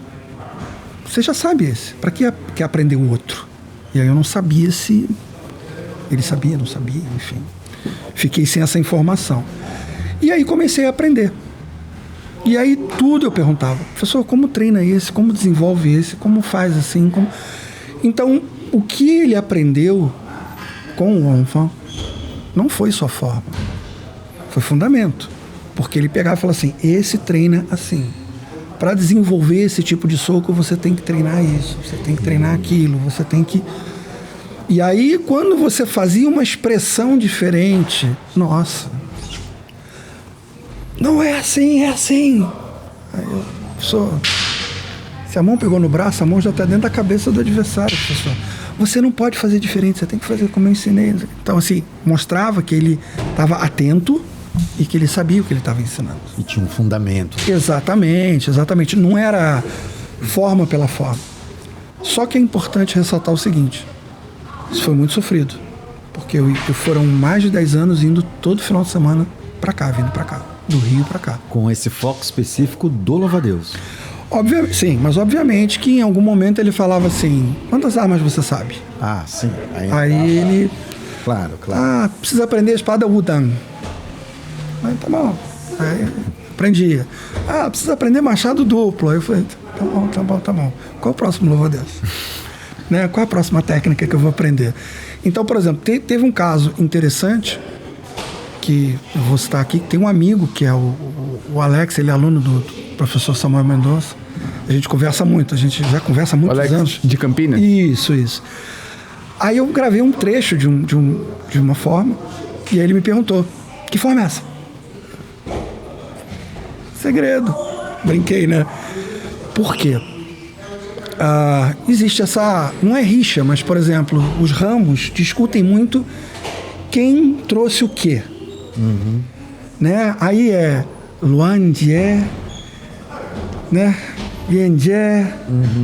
você já sabe esse, para que aprender o outro? E aí eu não sabia se ele sabia, não sabia, enfim. Fiquei sem essa informação. E aí comecei a aprender. E aí tudo eu perguntava, professor, como treina esse, como desenvolve esse, como faz assim, como... Então, o que ele aprendeu com o Wong Fan não foi só forma, foi fundamento. Porque ele pegava e falava assim, esse treina assim. Para desenvolver esse tipo de soco, você tem que treinar isso, você tem que treinar aquilo, você tem que... E aí, quando você fazia uma expressão diferente, nossa... Não é assim, é assim. Aí eu, professor, se a mão pegou no braço, a mão já está dentro da cabeça do adversário, professor. Você não pode fazer diferente, você tem que fazer como eu ensinei. Então, assim, mostrava que ele estava atento e que ele sabia o que ele estava ensinando. E tinha um fundamento. Exatamente, exatamente. Não era forma pela forma. Só que é importante ressaltar o seguinte, isso foi muito sofrido, porque foram mais de 10 anos indo todo final de semana para cá, vindo para cá. Do Rio para cá. Com esse foco específico do louva-a-Deus. Obviamente, sim, mas obviamente que em algum momento ele falava assim, quantas armas você sabe? Ah, sim. Aí ele... Claro. Precisa aprender a espada Wudang. Aí tá bom. Aí aprendia. Precisa aprender machado duplo. Aí eu falei, tá bom. Qual é o próximo louva-a-Deus? Né? Qual é a próxima técnica que eu vou aprender? Então, por exemplo, teve um caso interessante que eu vou citar aqui, que tem um amigo que é o Alex, ele é aluno do professor Samuel Mendonça. A gente conversa muito, a gente já conversa há muitos Alex, anos. de Campinas? Isso. Aí eu gravei um trecho de uma forma, e aí ele me perguntou, que forma é essa? segredo. Brinquei, né? Por quê? Existe essa... Não é rixa, mas, por exemplo, os ramos discutem muito quem trouxe o quê. Né? Aí é Luanjie, né? Lianjie,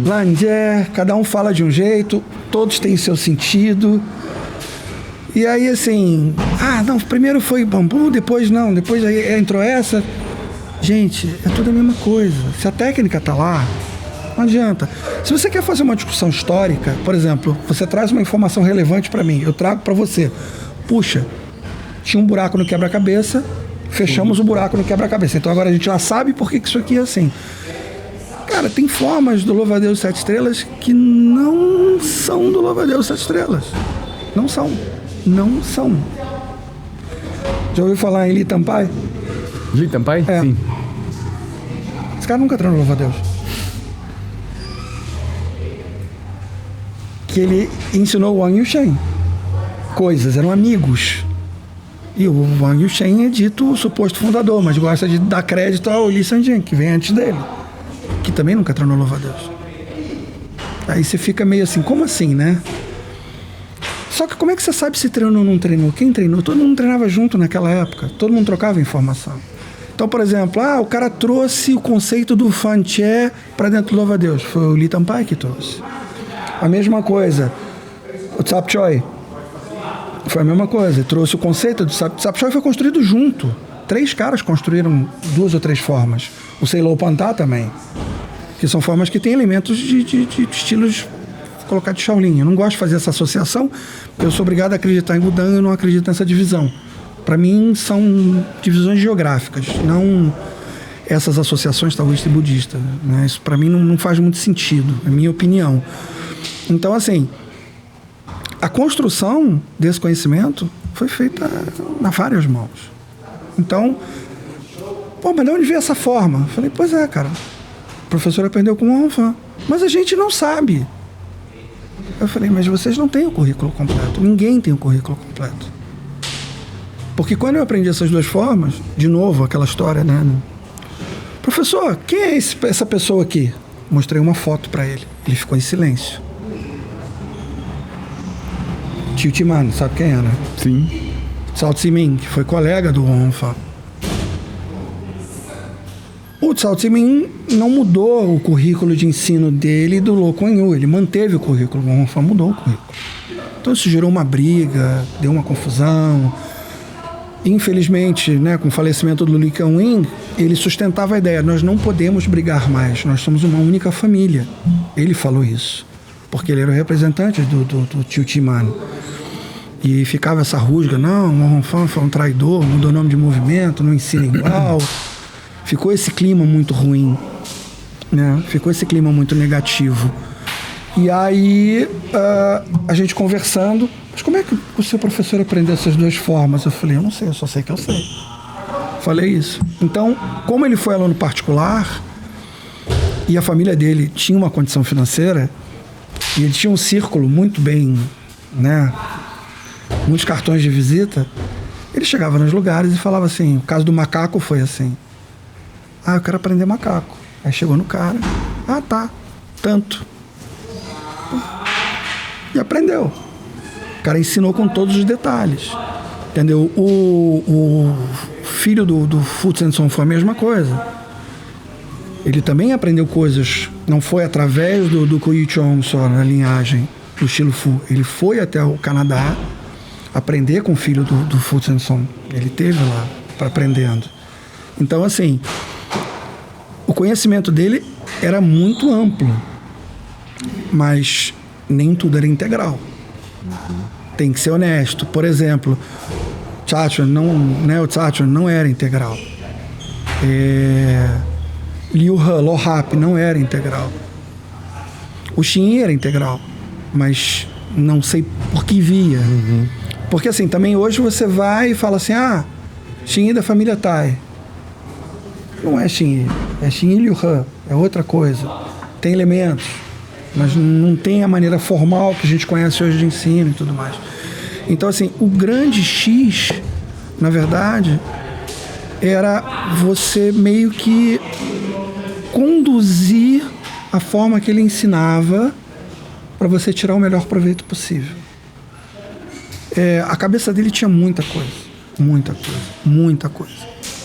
Lanjie, cada um fala de um jeito, todos têm seu sentido. E aí, assim, não, primeiro foi bambu, depois não, depois aí entrou essa. Gente, é tudo a mesma coisa. Se a técnica tá lá, não adianta. Se você quer fazer uma discussão histórica, por exemplo, você traz uma informação relevante para mim, eu trago para você. Puxa, tinha um buraco no quebra-cabeça, fechamos o buraco no quebra-cabeça. Então agora a gente já sabe por que isso aqui é assim. Cara, tem formas do louva-a-Deus 7 estrelas que não são do louva-a-Deus 7 estrelas. Não são. Não são. Já ouviu falar em Li Tampai? Li Tampai? É. Sim. Esse cara nunca treinou louva-a-Deus. Que ele ensinou o Wang Yuxian coisas, eram amigos. E o Wang Yuxian é dito o suposto fundador, mas gosta de dar crédito ao Li Sanjian, que vem antes dele, que também nunca treinou louva-a-Deus. Aí você fica meio assim, como assim, né? Só que como é que você sabe se treinou ou não treinou? Quem treinou? Todo mundo treinava junto naquela época. Todo mundo trocava informação. Então, por exemplo, o cara trouxe o conceito do Fan Che para dentro do louva-a-Deus. Foi o Li Tampai que trouxe. A mesma coisa. O Tsap Choi. Foi a mesma coisa. Trouxe o conceito do Tsap Choi, foi construído junto. 3 caras construíram 2 ou 3 formas. O Seilou Pantá também. Que são formas que têm elementos de estilos... colocar de Shaolin. Eu não gosto de fazer essa associação, porque eu sou obrigado a acreditar em Budan e eu não acredito nessa divisão. Para mim, são divisões geográficas, não essas associações taoísta e budista. Né? Isso, para mim, não faz muito sentido, é a minha opinião. Então, assim, a construção desse conhecimento foi feita a várias mãos. Então, mas de onde veio essa forma? Eu falei, pois é, cara, o professor aprendeu com o Hong Fan, mas a gente não sabe. Eu falei, mas vocês não têm o currículo completo. Ninguém tem o currículo completo. Porque quando eu aprendi essas 2 formas, de novo, aquela história, né? Professor, quem é essa pessoa aqui? Mostrei uma foto para ele. Ele ficou em silêncio. Tio Timano, sabe quem era? Sim. Cao Zimin, que foi colega do Hong Fan. O Cao Zimin não mudou o currículo de ensino dele e do Lo Kuan Yu. Ele manteve o currículo, o Hong Fan mudou o currículo. Então isso gerou uma briga, deu uma confusão. Infelizmente, né, com o falecimento do Li Kuan-Yin, ele sustentava a ideia, nós não podemos brigar mais, nós somos uma única família. Ele falou isso, porque ele era o representante do Tio Timano. E ficava essa rusga, não, o Hong Fan foi um traidor, mudou o nome de movimento, não ensina igual. Ficou esse clima muito ruim, né? Ficou esse clima muito negativo. E aí, a gente conversando, mas como é que o seu professor aprendeu essas 2 formas? Eu falei, eu não sei, eu só sei que eu sei. Falei isso. Então, como ele foi aluno particular, e a família dele tinha uma condição financeira, e ele tinha um círculo muito bem, né? Muitos cartões de visita, ele chegava nos lugares e falava assim, o caso do macaco foi assim, eu quero aprender macaco. Aí chegou no cara, tá, tanto. E aprendeu. O cara ensinou com todos os detalhes. Entendeu? O filho do Fu Zhensun foi a mesma coisa. Ele também aprendeu coisas, não foi através do Ku Yichong só, na linhagem do estilo Fu. Ele foi até o Canadá aprender com o filho do Fu Zhensun. Ele esteve lá aprendendo. Então, assim, o conhecimento dele era muito amplo, mas nem tudo era integral. Tem que ser honesto. Por exemplo, o Tsachuan não era integral. Liu He, Lohap não era integral. O Xin era integral, mas não sei por que via. Porque assim, também hoje você vai e fala assim, Xin da família Tai. Não é Xin, é Xin e Liu He, é outra coisa. Tem elementos, mas não tem a maneira formal que a gente conhece hoje de ensino e tudo mais. Então assim, o grande X, na verdade, era você meio que conduzir a forma que ele ensinava para você tirar o melhor proveito possível. A cabeça dele tinha muita coisa.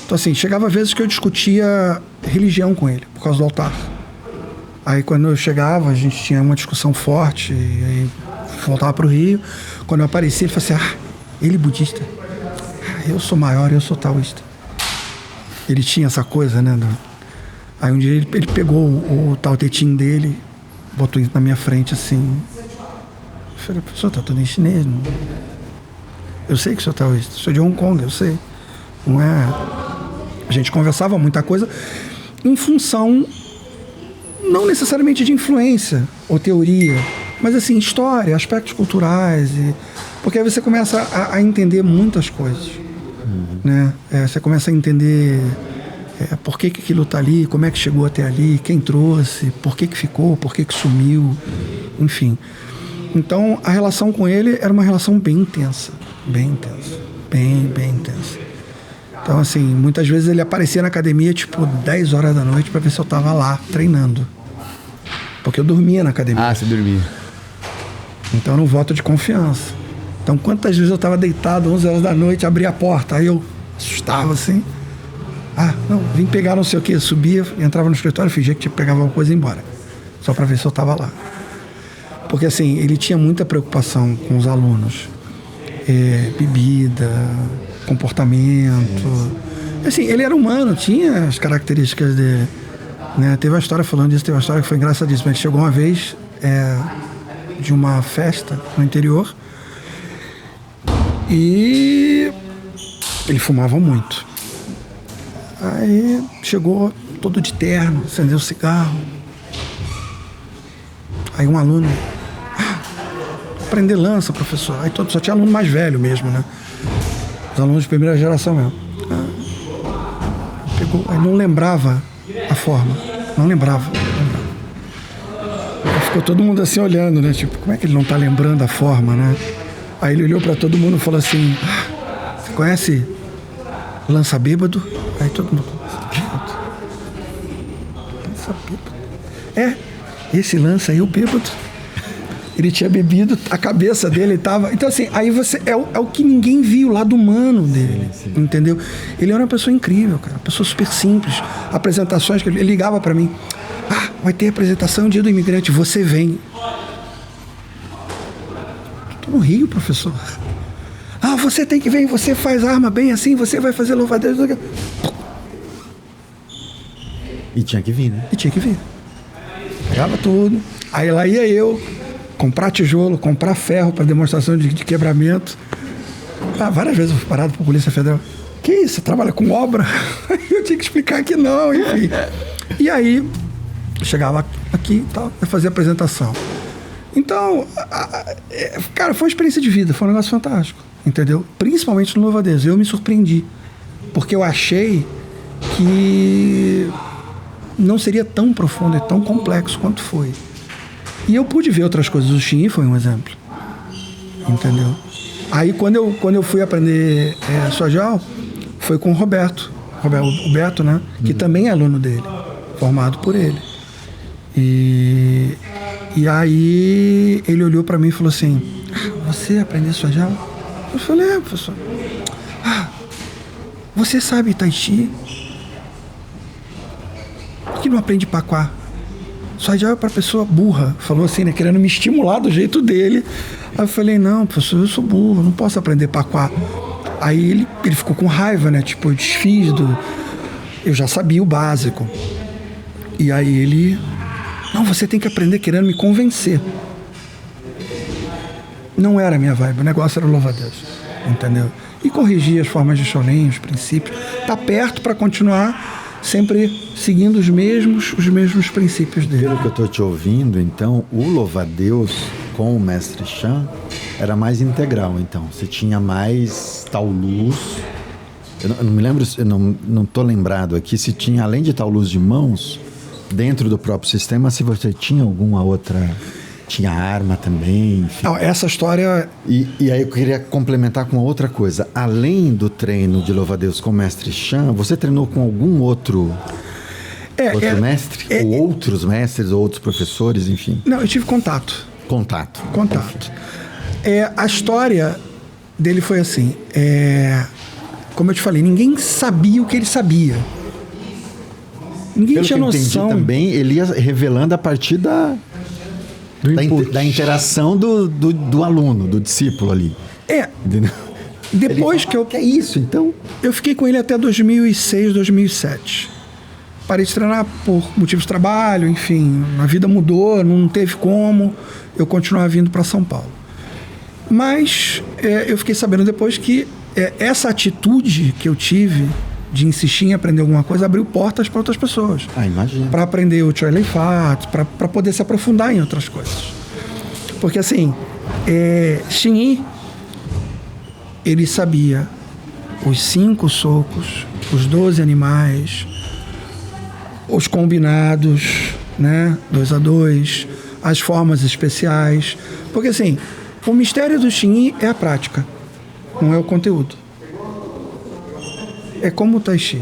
Então, assim, chegava vezes que eu discutia religião com ele, por causa do altar. Aí, quando eu chegava, a gente tinha uma discussão forte, e aí voltava para o Rio. Quando eu aparecia, ele falava assim, ele é budista. Eu sou maior, eu sou taoísta. Ele tinha essa coisa, né? Aí um dia ele pegou o Tao Te Ching dele, botou isso na minha frente, assim. Eu falei, professor, tá tudo em chinês, não? Eu sei que sou taoísta, sou de Hong Kong, eu sei. Não é... A gente conversava muita coisa em função, não necessariamente de influência ou teoria, mas assim, história, aspectos culturais. Porque aí você começa a entender muitas coisas. Né? Você começa a entender por que aquilo está ali, como é que chegou até ali, quem trouxe, por que ficou, por que sumiu, enfim. Então, a relação com ele era uma relação bem intensa. Bem intensa. Então, assim, muitas vezes ele aparecia na academia, tipo, 10 horas da noite para ver se eu tava lá, treinando. Porque eu dormia na academia. Ah, você dormia. Então, era um voto de confiança. Então, quantas vezes eu tava deitado, 11 horas da noite, abria a porta, aí eu assustava, assim. Não, vim pegar não sei o quê, subia, entrava no escritório, fingia que tinha que pegar alguma coisa e ia embora. Só para ver se eu tava lá. Porque, assim, ele tinha muita preocupação com os alunos. Bebida, comportamento. Assim, ele era humano, tinha as características dele. Né? Teve uma história falando disso, teve uma história que foi engraçadíssima. Ele chegou uma vez de uma festa no interior e ele fumava muito. Aí chegou todo de terno, acendeu o cigarro. Aí um aluno... aprender lança, professor. Aí só tinha aluno mais velho mesmo, né? Os alunos de primeira geração mesmo. Pegou, aí não lembrava a forma. Não lembrava. Aí ficou todo mundo assim olhando, né? Tipo, como é que ele não tá lembrando a forma, né? Aí ele olhou pra todo mundo e falou assim, você conhece lança bêbado? Aí todo mundo... Lança bêbado? Esse lança aí, o bêbado... Ele tinha bebido, a cabeça dele estava... Então, assim, aí você... É o que ninguém viu, o lado humano dele, sim. Entendeu? Ele era uma pessoa incrível, cara. Uma pessoa super simples. Apresentações que ele ligava para mim. Vai ter apresentação Dia do Imigrante, você vem. Tô no Rio, professor. Você tem que vir, você faz arma bem assim, você vai fazer louva-a-Deus. E tinha que vir, né? E tinha que vir. Pegava tudo. Aí lá ia eu... comprar tijolo, comprar ferro para demonstração de quebramento. Várias vezes eu fui parado por Polícia Federal. Que isso? Você trabalha com obra? Eu tinha que explicar que não, enfim. E aí, eu chegava aqui e tal, eu fazia apresentação. Então, cara, foi uma experiência de vida, foi um negócio fantástico, entendeu? Principalmente no louva-a-Deus. Eu me surpreendi, porque eu achei que não seria tão profundo e tão complexo quanto foi. E eu pude ver outras coisas. O Xinyi foi um exemplo. Entendeu? Aí, quando eu fui aprender Sojal, foi com o Roberto, o Beto, né? Que também é aluno dele, formado por ele. E aí, ele olhou pra mim e falou assim, você aprendeu Sojal? Eu falei, professor. Você sabe Tai Chi? Por que não aprende Paquá? Sojal é para pessoa burra. Falou assim, né? Querendo me estimular do jeito dele. Aí eu falei, não, professor, eu sou burro, não posso aprender Paquá. Aí ele ficou com raiva, né? Tipo, eu desfiz eu já sabia o básico. E aí ele... Não, você tem que aprender, querendo me convencer. Não era a minha vibe, o negócio era louva-a-Deus. Entendeu? E corrigir as formas de Shaolin, os princípios. Tá perto para continuar... sempre seguindo os mesmos princípios dele. Pelo que eu estou te ouvindo, então, o louva-a-Deus com o mestre Shan era mais integral, então. Você tinha mais Taolus. Eu não me lembro, eu não estou lembrado aqui se tinha, além de Taolus de mãos, dentro do próprio sistema, se você tinha alguma outra... tinha arma também, enfim. Não, essa história... E aí eu queria complementar com uma outra coisa. Além do treino de louva-a-Deus com o mestre Chan, você treinou com algum outro mestre? Ou outros mestres, ou outros professores, enfim? Não, eu tive contato. Contato. A história dele foi assim, como eu te falei, ninguém sabia o que ele sabia. Ninguém Pelo tinha que eu noção. entendi também, ele ia revelando a partir da interação do aluno, do discípulo ali. Entendeu? Depois que eu... Que é isso, então? Eu fiquei com ele até 2006, 2007. Parei de treinar por motivos de trabalho, enfim, a vida mudou, não teve como eu continuar vindo para São Paulo. Mas eu fiquei sabendo depois que essa atitude que eu tive de insistir em aprender alguma coisa abriu portas para outras pessoas. Imagina. Para aprender o Choy Lei Fat, para poder se aprofundar em outras coisas. Porque assim, Xing Yi, ele sabia os 5 socos, os 12 animais, os combinados, né? 2 a 2, as formas especiais. Porque assim, o mistério do Xing Yi é a prática, não é o conteúdo. É como o Tai Chi.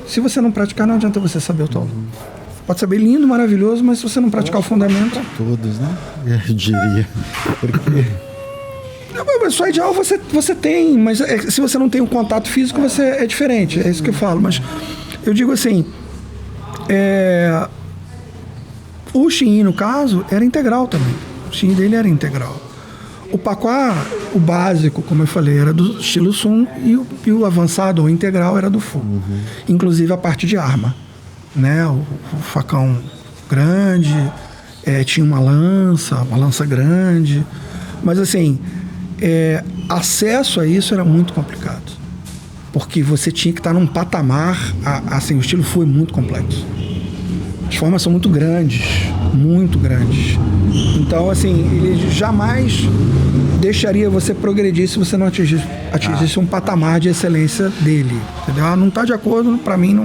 Se você não praticar, não adianta você saber o todo. Pode saber lindo, maravilhoso, mas se você não praticar o fundamento... Todos, né? Eu diria. Porque... Mas só ideal você tem, mas se você não tem um contato físico, você é diferente. É isso que eu falo. Mas eu digo assim, o Xing Yi, no caso, era integral também. O Xing Yi dele era integral. O Paquá, o básico, como eu falei, era do estilo Sun, e o avançado, ou integral, era do Fu. Inclusive a parte de arma, né? O facão grande, tinha uma lança grande. Mas assim, acesso a isso era muito complicado. Porque você tinha que estar num patamar, assim, o estilo Fu é muito complexo. As formas são muito grandes. Então, assim, ele jamais deixaria você progredir se você não atingisse um patamar de excelência dele. Entendeu? Não está de acordo, para mim,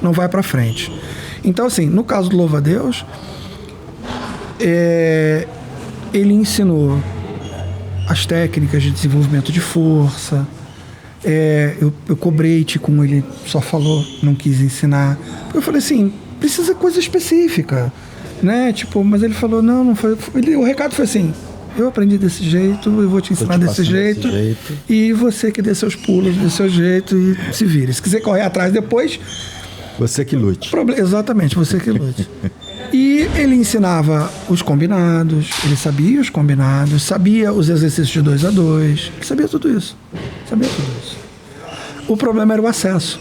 não vai para frente. Então, assim, no caso do louva-a-Deus, ele ensinou as técnicas de desenvolvimento de força. Eu cobrei como ele só falou, não quis ensinar. Eu falei assim, precisa coisa específica, né? Mas ele falou, não foi. O recado foi assim, eu aprendi desse jeito, eu vou te ensinar desse jeito, e você que dê seus pulos do seu jeito e se vire. Se quiser correr atrás depois... Você que lute. Exatamente, você que lute. E ele ensinava os combinados, ele sabia os combinados, sabia os exercícios de 2 a 2, ele sabia tudo isso. O problema era o acesso.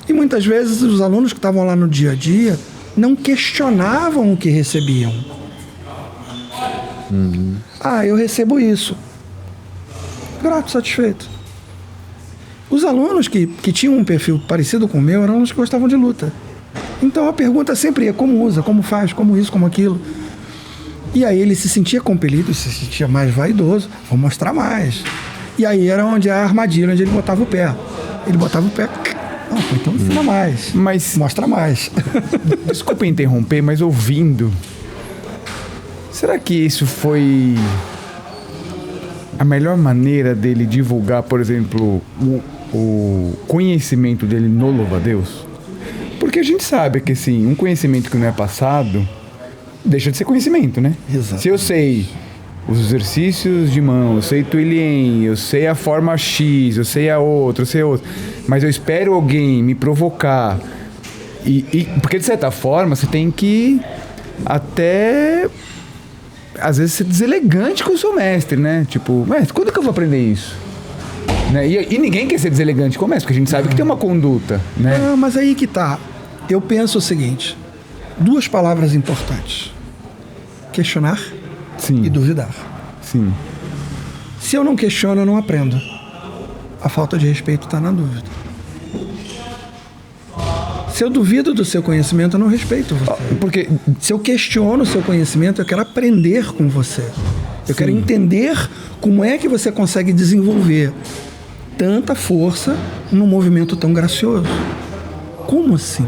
E muitas vezes os alunos que estavam lá no dia a dia não questionavam o que recebiam. Eu recebo isso. Grato, satisfeito. Os alunos que tinham um perfil parecido com o meu eram alunos que gostavam de luta. Então a pergunta sempre ia como usa, como faz, como isso, como aquilo. E aí ele se sentia compelido, se sentia mais vaidoso, vou mostrar mais. E aí era onde a armadilha, onde ele botava o pé. Ele botava o pé, então ensina mais, mostra mais. Desculpa interromper, mas ouvindo, será que isso foi a melhor maneira dele divulgar, por exemplo, o conhecimento dele no louva-a-Deus? Porque a gente sabe que, assim, um conhecimento que não é passado deixa de ser conhecimento, né? Exato. Se eu sei os exercícios de mão, eu sei Tuilien, eu sei a forma X, eu sei a outra, mas eu espero alguém me provocar, porque de certa forma você tem que até às vezes ser deselegante com o seu mestre, né? Mestre, quando que eu vou aprender isso? Né? E ninguém quer ser deselegante com o mestre, porque a gente sabe que tem uma conduta, né? Não, mas aí que tá. Eu penso o seguinte, 2 palavras importantes: questionar e duvidar. Sim. Se eu não questiono, eu não aprendo. A falta de respeito está na dúvida. Se eu duvido do seu conhecimento, eu não respeito você. Porque se eu questiono o seu conhecimento, eu quero aprender com você. Eu quero entender como é que você consegue desenvolver tanta força num movimento tão gracioso. Como assim?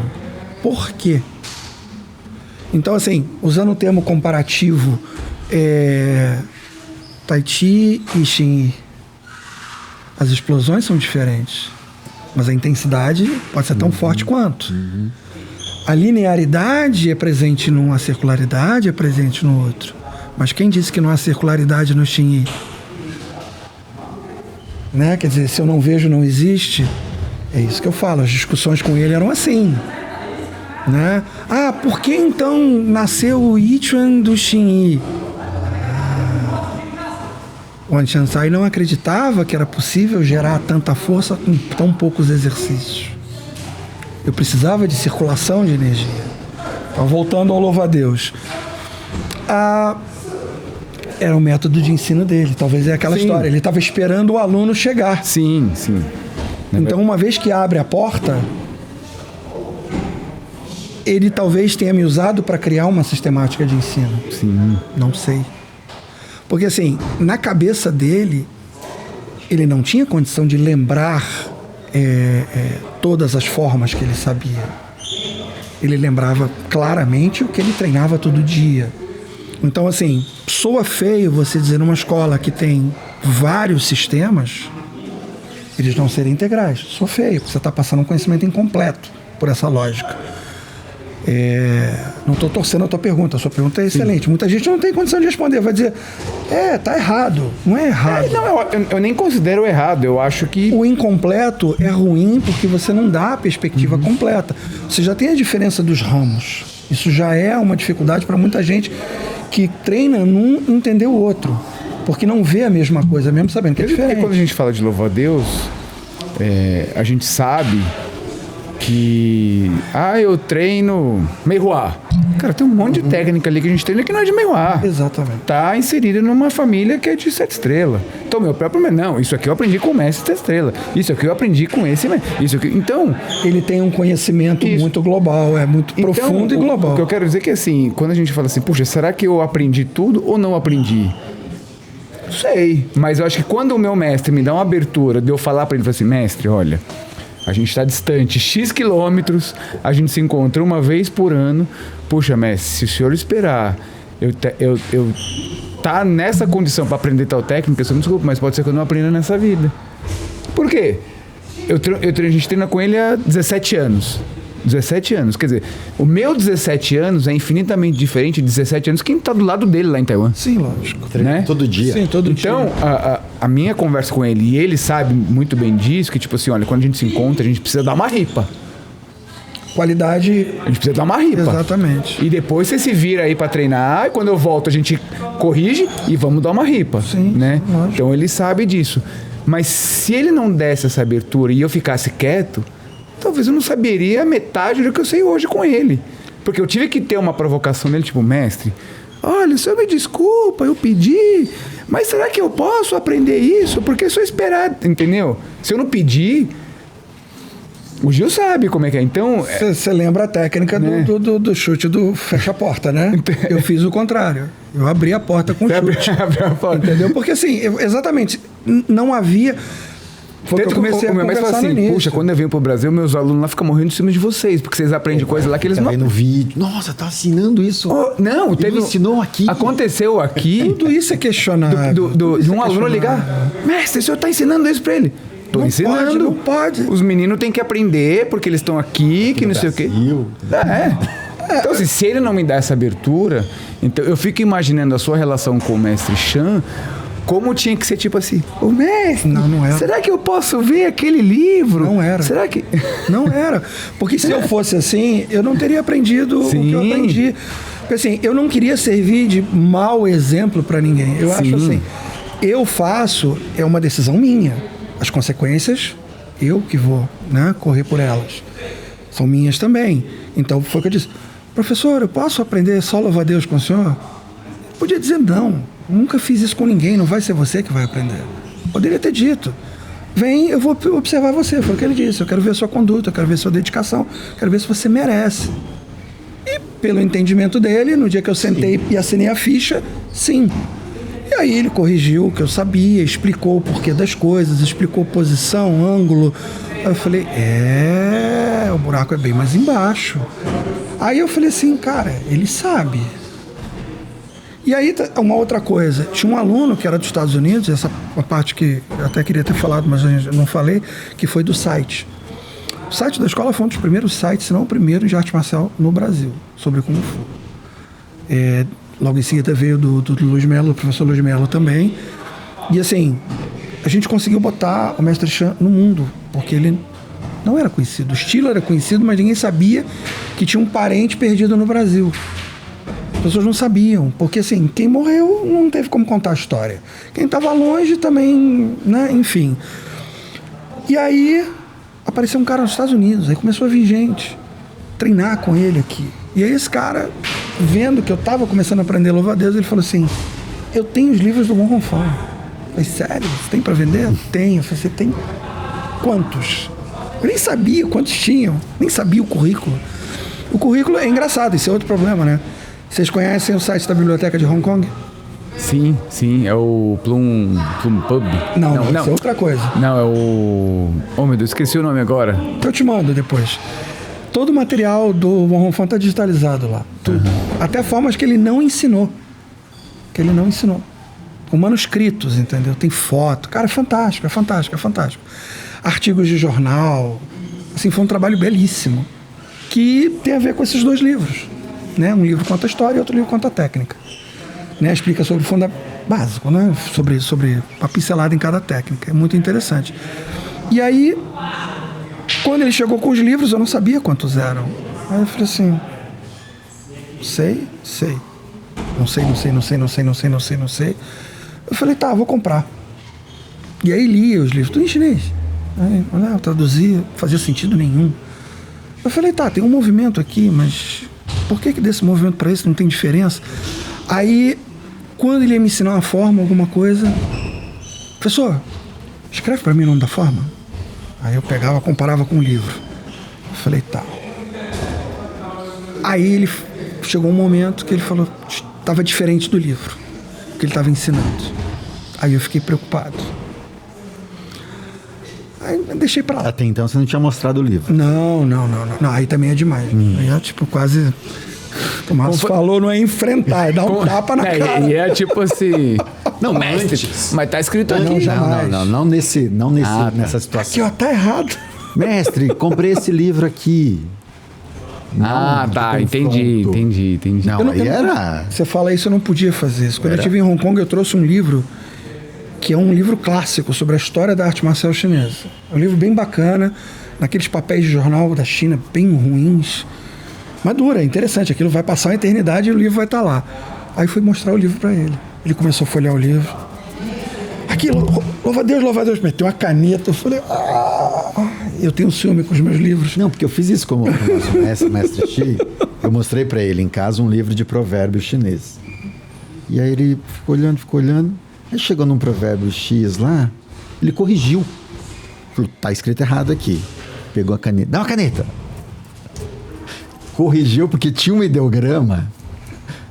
Por quê? Então, assim, usando o termo comparativo, Tai Chi e Xing Yi, as explosões são diferentes, mas a intensidade pode ser tão forte quanto. A linearidade é presente num, a circularidade é presente no outro. Mas quem disse que não há circularidade no Xing Yi? Né? Quer dizer, se eu não vejo, não existe. É isso que eu falo. As discussões com ele eram assim. Né? Ah, por que então nasceu o Yichuan do Xing Yi? O Anshan Sai não acreditava que era possível gerar tanta força com tão poucos exercícios. Eu precisava de circulação de energia. Então, voltando ao louva-a-Deus. Era o método de ensino dele. Talvez é aquela história. Ele estava esperando o aluno chegar. Sim, sim. Então, uma vez que abre a porta, ele talvez tenha me usado para criar uma sistemática de ensino. Sim. Não sei. Porque, assim, na cabeça dele, ele não tinha condição de lembrar todas as formas que ele sabia. Ele lembrava claramente o que ele treinava todo dia. Então, assim, soa feio você dizer numa escola que tem vários sistemas, eles não serem integrais. Soa feio, porque você está passando um conhecimento incompleto por essa lógica. Não estou torcendo a tua pergunta, a sua pergunta é excelente. Sim. Muita gente não tem condição de responder, vai dizer, tá errado. Não é errado. Eu nem considero errado, eu acho que... O incompleto é ruim porque você não dá a perspectiva completa. Você já tem a diferença dos ramos. Isso já é uma dificuldade para muita gente que treina num entender o outro, porque não vê a mesma coisa, mesmo sabendo que é diferente. E quando a gente fala de louva-a-Deus, a gente sabe que eu treino Meihuá. Cara, tem um monte de técnica ali que a gente treina que não é de Meihuá. Exatamente. Tá inserida numa família que é de 7 estrelas. Então, meu próprio... Não, isso aqui eu aprendi com o mestre 7 estrelas. Isso aqui eu aprendi com esse... Isso aqui... Então... Ele tem um conhecimento muito global, é muito profundo e global. O que eu quero dizer é que, assim, quando a gente fala assim, puxa, será que eu aprendi tudo ou não aprendi? Não sei. Mas eu acho que quando o meu mestre me dá uma abertura de eu falar pra ele, falar assim, mestre, olha... A gente está distante X quilômetros, a gente se encontra uma vez por ano. Puxa, mestre, se o senhor esperar eu tá nessa condição para aprender tal técnica, eu me desculpa, mas pode ser que eu não aprenda nessa vida. Por quê? A gente treina com ele há 17 anos. 17 anos. Quer dizer, o meu 17 anos é infinitamente diferente de 17 anos quem está do lado dele lá em Taiwan. Sim, lógico. Né? Todo dia. Sim, todo dia. Então, a minha conversa com ele, e ele sabe muito bem disso, que tipo assim, olha, quando a gente se encontra, a gente precisa dar uma ripa. Qualidade... A gente precisa dar uma ripa. Exatamente. E depois você se vira aí para treinar, e quando eu volto a gente corrige e vamos dar uma ripa. Sim, né? Lógico. Então ele sabe disso. Mas se ele não desse essa abertura e eu ficasse quieto, talvez eu não saberia metade do que eu sei hoje com ele. Porque eu tive que ter uma provocação dele, tipo, mestre, olha, o senhor me desculpa, eu pedi, mas será que eu posso aprender isso? Porque se eu esperar, entendeu? Se eu não pedir, o Gil sabe como é que é. Então... Você lembra a técnica do chute do fecha a porta, né? Eu fiz o contrário. Eu abri a porta com chute. Abri a porta. Entendeu? Porque assim, exatamente, não havia... Foi que eu comecei a conversar no início. Puxa, quando eu venho pro Brasil, meus alunos lá ficam morrendo em cima de vocês, porque vocês aprendem coisa lá que eles não... no vídeo. Nossa, tá ensinando isso. Não, ele ensinou aqui. Aconteceu aqui... Tudo isso é questionável. De um aluno ligar, mestre, o senhor tá ensinando isso pra ele? Tô ensinando. Não pode. Os meninos têm que aprender, porque eles estão aqui, que não sei o quê. Então, assim, se ele não me dá essa abertura, então eu fico imaginando a sua relação com o mestre Chan, como tinha que ser tipo assim, ô mestre, não era. Será que eu posso ver aquele livro? Não era. Será que... Não era. Porque se eu fosse assim, eu não teria aprendido o que eu aprendi. Porque assim, eu não queria servir de mau exemplo para ninguém. Eu acho assim, eu faço, é uma decisão minha. As consequências, eu que vou, né, correr por elas. São minhas também. Então foi o que eu disse, professor, eu posso aprender só louva-a-Deus com o senhor? Eu podia dizer não. Nunca fiz isso com ninguém, não vai ser você que vai aprender. Poderia ter dito. Vem, eu vou observar você, foi o que ele disse. Eu quero ver a sua conduta, eu quero ver a sua dedicação, quero ver se você merece. E pelo entendimento dele, no dia que eu sentei e assinei a ficha, sim. E aí ele corrigiu o que eu sabia, explicou o porquê das coisas, explicou posição, ângulo. Aí eu falei, o buraco é bem mais embaixo. Aí eu falei assim, cara, ele sabe. E aí, uma outra coisa, tinha um aluno que era dos Estados Unidos, essa uma parte que eu até queria ter falado, mas eu não falei, que foi do site. O site da escola foi um dos primeiros sites, se não o primeiro, de arte marcial no Brasil, sobre Kung Fu. Logo em seguida veio do Luiz Melo, do professor Luiz Melo também. E assim, a gente conseguiu botar o Mestre Shan no mundo, porque ele não era conhecido. O estilo era conhecido, mas ninguém sabia que tinha um parente perdido no Brasil. As pessoas não sabiam, porque assim, quem morreu não teve como contar a história. Quem estava longe também, né? Enfim. E aí apareceu um cara nos Estados Unidos, aí começou a vir gente treinar com ele aqui. E aí esse cara, vendo que eu estava começando a aprender louva-a-Deus, ele falou assim, eu tenho os livros do Wong Hong Fong. Eu falei, sério? Você tem para vender? Tenho. Eu falei, você tem quantos? Eu nem sabia quantos tinham, nem sabia o currículo. O currículo é engraçado, esse é outro problema, né? Vocês conhecem o site da Biblioteca de Hong Kong? Sim, é o Plum Pub. Não, isso é outra coisa. Não, é o... Oh, meu Deus, esqueci o nome agora. Eu te mando depois. Todo o material do Wong Hong Fong está digitalizado lá. Tudo. Até formas que ele não ensinou. Com manuscritos, entendeu? Tem foto. Cara, é fantástico. Artigos de jornal. Assim, foi um trabalho belíssimo. Que tem a ver com esses dois livros. Né? Um livro conta a história e outro livro conta a técnica. Né? Explica sobre o fundo básico, né? Sobre uma pincelada em cada técnica. É muito interessante. E aí, quando ele chegou com os livros, eu não sabia quantos eram. Aí eu falei assim, sei. Não sei. Eu falei, tá, vou comprar. E aí lia os livros, tudo em chinês. Aí, eu traduzia, não fazia sentido nenhum. Eu falei, tá, tem um movimento aqui, mas por que desse movimento para esse não tem diferença? Aí, quando ele ia me ensinar uma forma, alguma coisa, professor, escreve para mim o nome da forma. Aí eu pegava, comparava com o livro. Eu falei, tá. Aí chegou um momento que ele falou, estava diferente do livro que ele estava ensinando. Aí eu fiquei preocupado. Aí eu deixei pra lá. Até então você não tinha mostrado o livro. Não, aí também é demais. Aí é tipo quase... O Márcio falou, não é enfrentar, é dar um tapa na cara. E é tipo assim... Não, mestre, mas tá escrito aqui. Não nessa situação. Aqui, ó, tá errado. Mestre, comprei esse livro aqui. Tá, entendi. Não, aí era... Você fala isso, eu não podia fazer isso. Quando eu estive em Hong Kong, eu trouxe um livro que é um livro clássico sobre a história da arte marcial chinesa. É um livro bem bacana, naqueles papéis de jornal da China bem ruins. Mas dura, é interessante. Aquilo vai passar uma eternidade e o livro vai estar lá. Aí fui mostrar o livro para ele. Ele começou a folhear o livro. Aqui, louva a Deus. Meteu uma caneta. Eu falei, eu tenho ciúme com os meus livros. Não, porque eu fiz isso com o nosso mestre Xi. Eu mostrei para ele em casa um livro de provérbios chinês. E aí ele ficou olhando. Aí chegou num provérbio X lá, ele corrigiu. Falou, tá escrito errado aqui. Pegou a caneta. Dá uma caneta. Corrigiu porque tinha um ideograma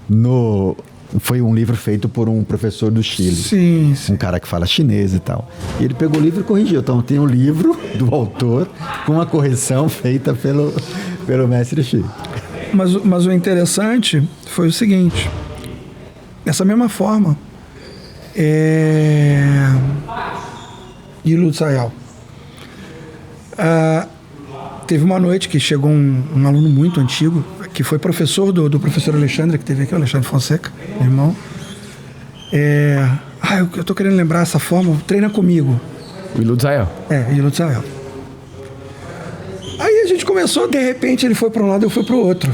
no... Foi um livro feito por um professor do Chile. Sim. Um cara que fala chinês e tal. E ele pegou o livro e corrigiu. Então tem um livro do autor com uma correção feita pelo mestre Xi. Mas o interessante foi o seguinte. Dessa mesma forma, Yilu Tsayao. Teve uma noite que chegou um aluno muito antigo, que foi professor do professor Alexandre, que teve aqui, o Alexandre Fonseca, meu irmão. Eu tô querendo lembrar essa forma, treina comigo. O Yilu Tsayao. Yilu Tsayao. Aí a gente começou, de repente ele foi para um lado e eu fui para o outro.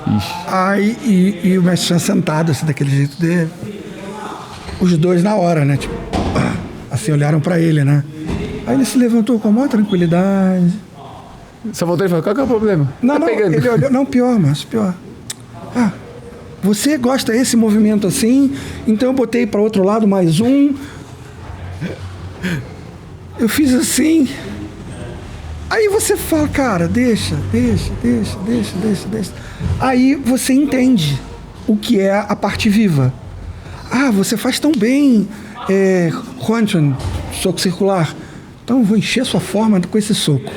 Ixi. Aí, e o mestre tinha sentado, assim, daquele jeito dele. Os dois na hora, né? Tipo, assim, olharam para ele, né? Aí ele se levantou com a maior tranquilidade. Só voltou e falou, qual que é o problema? Não, ele olhou, não, pior. Você gosta desse movimento assim, então eu botei para outro lado mais um. Eu fiz assim. Aí você fala, cara, deixa. Aí você entende o que é a parte viva. Você faz tão bem, Huanchan, soco circular. Então eu vou encher sua forma com esse soco.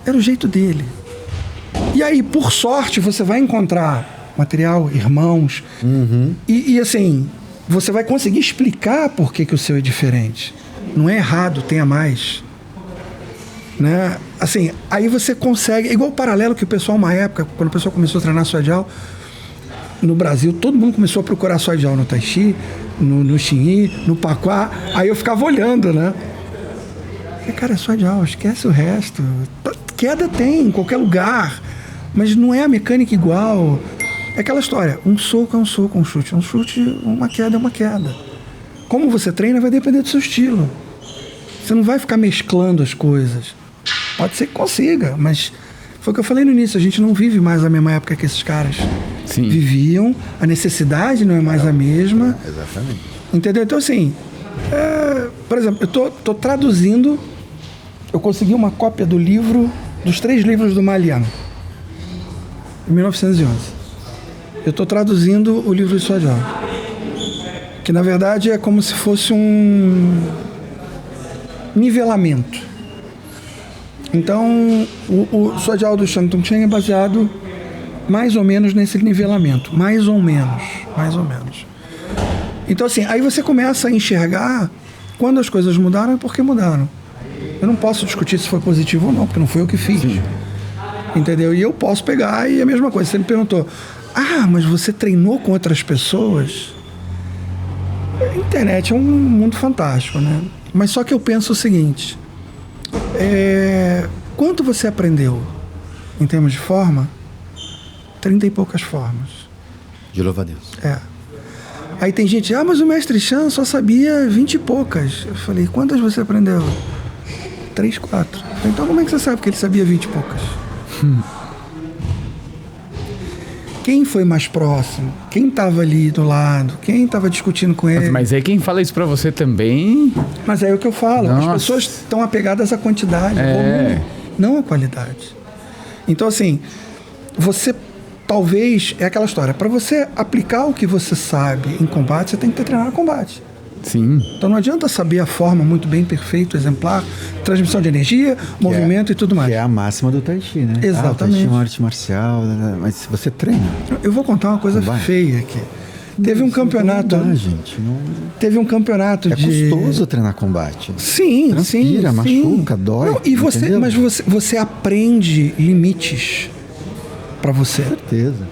Era o jeito dele. E E aí, por sorte, você vai encontrar material, irmãos, e assim, você vai conseguir explicar por que o seu é diferente. Não é errado, tenha mais. Né? Assim, aí você consegue, igual o paralelo que o pessoal, uma época, quando o pessoal começou a treinar Shuai-Jiao, no Brasil, todo mundo começou a procurar Shuai-Jiao no Tai Chi, no Xingyi, no Paquá, aí eu ficava olhando, né? E, cara, é Shuai-Jiao, esquece o resto. Queda tem em qualquer lugar, mas não é a mecânica igual. É aquela história, um soco é um soco, um chute, uma queda é uma queda. Como você treina vai depender do seu estilo. Você não vai ficar mesclando as coisas. Pode ser que consiga, mas foi o que eu falei no início, a gente não vive mais a mesma época que esses caras viviam, a necessidade não é mais a mesma. Exatamente. Entendeu? Então, assim, por exemplo, eu tô traduzindo, eu consegui uma cópia do livro, dos 3 livros do Ma Liang, em 1911. Eu estou traduzindo o livro de Shuai-Jiao, que na verdade é como se fosse um nivelamento. Então, o Shuai-Jiao do Shang Tung Chen é baseado mais ou menos nesse nivelamento, mais ou menos. Então, assim, aí você começa a enxergar quando as coisas mudaram e por que mudaram. Eu não posso discutir se foi positivo ou não, porque não foi eu que fiz. Sim. Entendeu? E eu posso pegar e a mesma coisa. Você me perguntou, mas você treinou com outras pessoas? A internet é um mundo fantástico, né? Mas só que eu penso o seguinte, quanto você aprendeu em termos de forma? 30 e poucas formas. De louva a Deus. Aí tem gente, mas o mestre Chan só sabia 20 e poucas. Eu falei, quantas você aprendeu? 3, 4. Eu falei, então como é que você sabe que ele sabia 20 e poucas? Quem foi mais próximo? Quem estava ali do lado? Quem estava discutindo com ele? Mas aí quem fala isso pra você também... Mas é o que eu falo. Nossa. As pessoas estão apegadas à quantidade, não à qualidade. Então, assim, você talvez... É aquela história. Para você aplicar o que você sabe em combate, você tem que ter treinado combate. Sim. Então não adianta saber a forma muito bem, perfeito, exemplar, transmissão de energia, movimento e tudo mais. Que é a máxima do Tai Chi, né? Exatamente. O Tai Chi é uma arte marcial, mas se você treina... Eu vou contar uma coisa feia aqui. Teve um campeonato... Não dá, gente. Teve um campeonato de... É custoso treinar combate. Sim, transpira, machuca, dói. Não, e mas você aprende limites para você. Com certeza.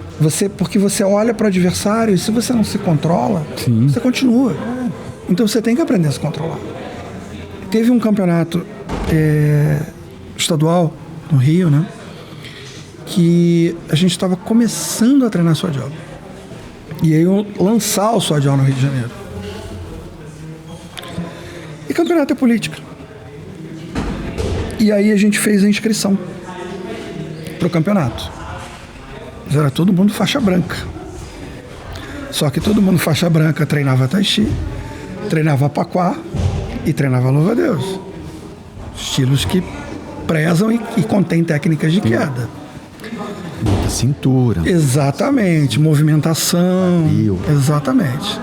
Porque você olha para o adversário e se você não se controla, você continua. Então você tem que aprender a se controlar. Teve um campeonato estadual no Rio, né? Que a gente estava começando a treinar Shuai-Jiao. E aí lançar o Shuai-Jiao no Rio de Janeiro. E campeonato é política. E aí a gente fez a inscrição pro campeonato. Mas era todo mundo faixa branca. Só que todo mundo faixa branca treinava Tai Chi, treinava Paquá e treinava louva a Deus. Estilos que prezam e contêm técnicas de queda. Muita cintura. Exatamente. Movimentação. Quadril. Exatamente.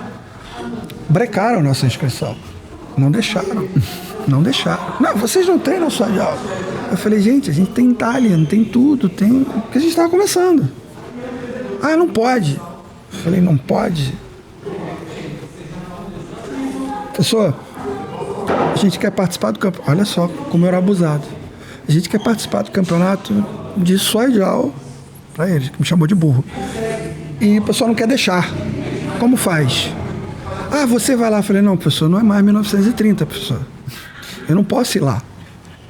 Brecaram nossa inscrição. Não deixaram. Não deixaram. Não, vocês não treinam Shuai-Jiao. Eu falei, gente, a gente tem Italian, tem tudo, tem... Porque a gente estava começando. Não pode. Eu falei, não pode? Pessoal, a gente quer participar do campeonato. Olha só como eu era abusado. A gente quer participar do campeonato de Shuai-Jiao para eles, que me chamou de burro. E o pessoal não quer deixar. Como faz? Você vai lá. Eu falei, não, professor, não é mais 1930, professor. Eu não posso ir lá.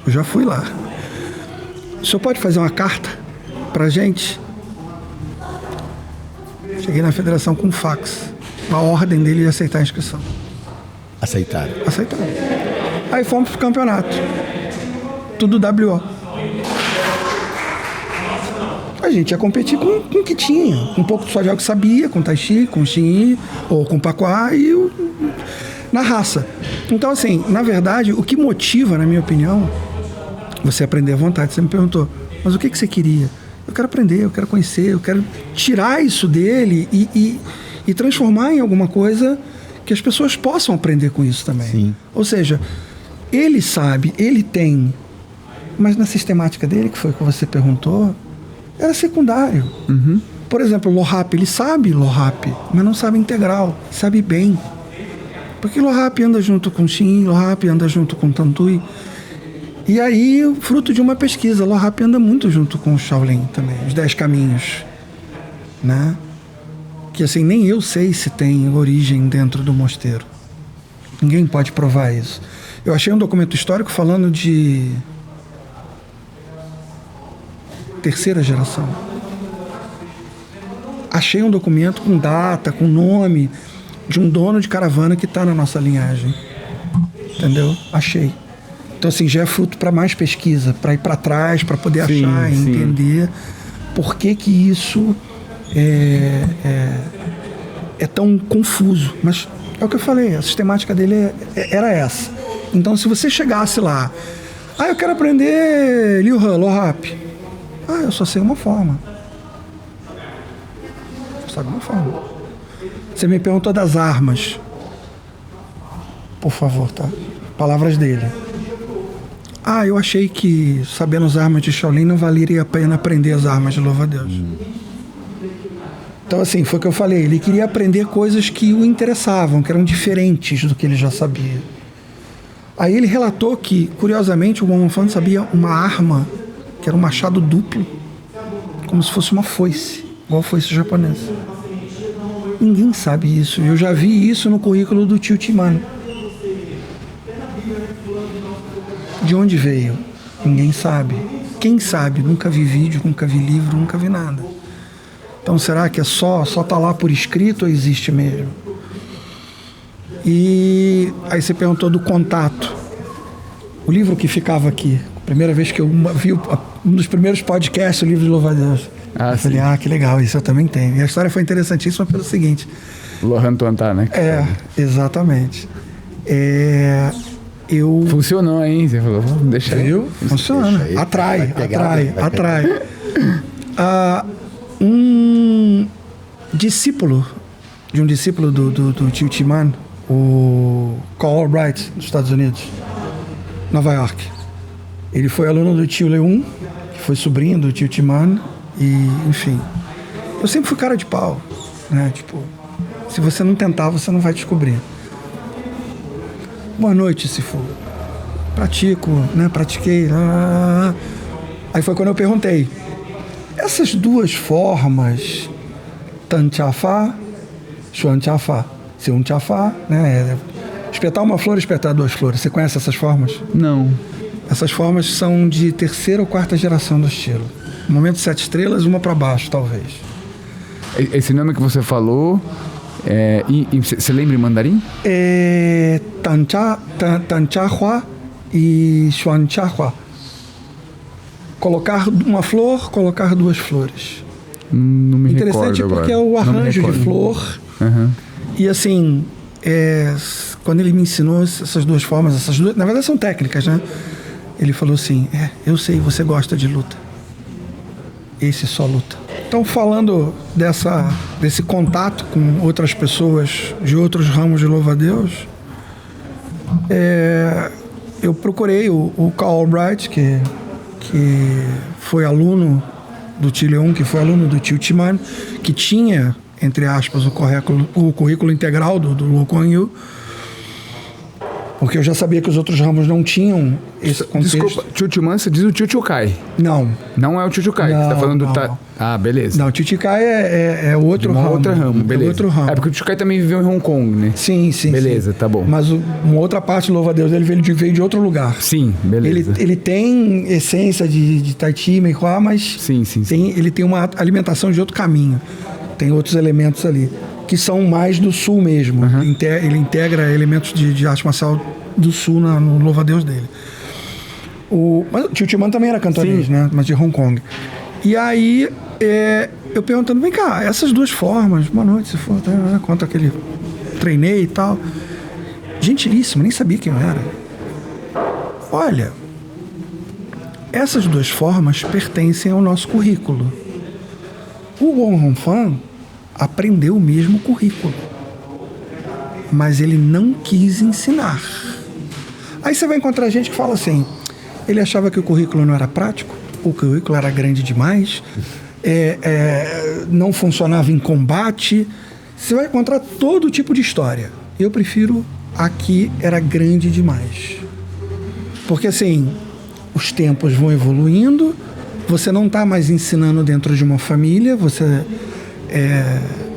Eu já fui lá. O senhor pode fazer uma carta pra gente? Cheguei na federação com um fax. A ordem dele de aceitar a inscrição. Aceitaram. Aí fomos pro campeonato. Tudo WO. A gente ia competir com o que tinha. Um pouco do Shuai-Jiao que sabia, com Tai Chi, com Xingyi, ou com Paquá, e na raça. Então, assim, na verdade, o que motiva, na minha opinião, você aprender à vontade. Você me perguntou, mas o que você queria? Eu quero aprender, eu quero conhecer, eu quero tirar isso dele e transformar em alguma coisa que as pessoas possam aprender com isso também. Sim. Ou seja, ele sabe, ele tem, mas na sistemática dele, que foi o que você perguntou, era secundário. Por exemplo, Lohap, ele sabe Lohap, mas não sabe integral, sabe bem. Porque Lohap anda junto com Xin, Lohap anda junto com Tantui. E aí, fruto de uma pesquisa, Lohap anda muito junto com o Shaolin também, os 10 caminhos, né? Que assim, nem eu sei se tem origem dentro do mosteiro. Ninguém pode provar isso. Eu achei um documento histórico falando de terceira geração. Achei um documento com data, com nome de um dono de caravana que está na nossa linhagem. Entendeu? Achei. Então, assim, já é fruto para mais pesquisa, para ir para trás, para poder achar e entender por que isso é tão confuso. Mas é o que eu falei, a sistemática dele era essa. Então, se você chegasse lá, eu quero aprender Liu Han, Lohap. Eu só sei uma forma. Só sabe uma forma. Você me perguntou das armas. Por favor, tá? Palavras dele. Eu achei que, sabendo as armas de Shaolin, não valeria a pena aprender as armas de louva-a-Deus. Então, assim, foi o que eu falei. Ele queria aprender coisas que o interessavam, que eram diferentes do que ele já sabia. Aí ele relatou que, curiosamente, o Wong Fan sabia uma arma, que era um machado duplo, como se fosse uma foice, igual a foice japonesa. Ninguém sabe isso. Eu já vi isso no currículo do Tio Timano. De onde veio? Ninguém sabe. Quem sabe? Nunca vi vídeo, nunca vi livro, nunca vi nada. Então será que só tá lá por escrito ou existe mesmo? E aí você perguntou do contato. O livro que ficava aqui, a primeira vez que eu vi um dos primeiros podcasts, o livro de louva-a-Deus. Eu falei, que legal, isso eu também tenho. E a história foi interessantíssima pelo seguinte. Lohan Tuantá, né? Exatamente. Funcionou, hein? Você falou, vamos deixar. Viu? Funciona. Atrai. Um discípulo do Tio Timan, o Carl Albright, dos Estados Unidos, Nova York. Ele foi aluno do Tio Leung, que foi sobrinho do Tio Timan, e, enfim. Eu sempre fui cara de pau, né? Tipo, se você não tentar, você não vai descobrir. Boa noite, Sifu. Pratico, né? Pratiquei. Aí foi quando eu perguntei. Essas duas formas, Tan Cha-Fa, Xuan Cha-Fa, Seun Cha-Fa, né? Espetar uma flor, espetar duas flores. Você conhece essas formas? Não. Essas formas são de terceira ou quarta geração do estilo. No momento 7 estrelas, uma para baixo, talvez. Esse nome que você falou... você lembra em mandarim? Tan Cha-Hua e Xuan Cha-Hua. Colocar uma flor, colocar duas flores. Não me recordo agora. Interessante porque é o arranjo de flor. E assim, quando ele me ensinou essas duas formas, na verdade são técnicas, né? Ele falou assim, eu sei, você gosta de luta. Esse só luta. Então, falando desse contato com outras pessoas de outros ramos de louva-a-Deus, eu procurei o Carl Albright, que foi aluno do Tio Leung, que foi aluno do Tio Timan, que tinha, entre aspas, o currículo integral do Luo Kuan Yew, porque eu já sabia que os outros ramos não tinham esse contexto. Desculpa, Tio Timan, você diz o Tio Chukai. Não. Não é o Tio Chukai, você tá falando do... beleza. Não, o Tio Chukai é outro ramo. Outro ramo, beleza. Outro ramo. Porque o Tio Chukai também viveu em Hong Kong, né? Sim. Beleza, tá bom. Mas uma outra parte, louva-a-Deus, ele veio de outro lugar. Sim, beleza. Ele tem essência de Tai Chi, Meihua, mas sim. Ele tem uma alimentação de outro caminho. Tem outros elementos ali, que são mais do sul mesmo. Ele integra elementos de arte marcial do sul no louva-a-Deus dele. Mas o Tio Timan também era cantonês, né? Mas de Hong Kong. E aí, eu perguntando, vem cá, essas duas formas, boa noite, se for, quanto aquele treinei e tal. Gentilíssimo, nem sabia quem eu era. Olha, essas duas formas pertencem ao nosso currículo. O Wong Fan aprendeu o mesmo currículo, mas ele não quis ensinar. Aí você vai encontrar gente que fala assim, ele achava que o currículo não era prático, o currículo era grande demais, não funcionava em combate. Você vai encontrar todo tipo de história. Eu prefiro aqui, era grande demais. Porque assim, os tempos vão evoluindo, você não está mais ensinando dentro de uma família, você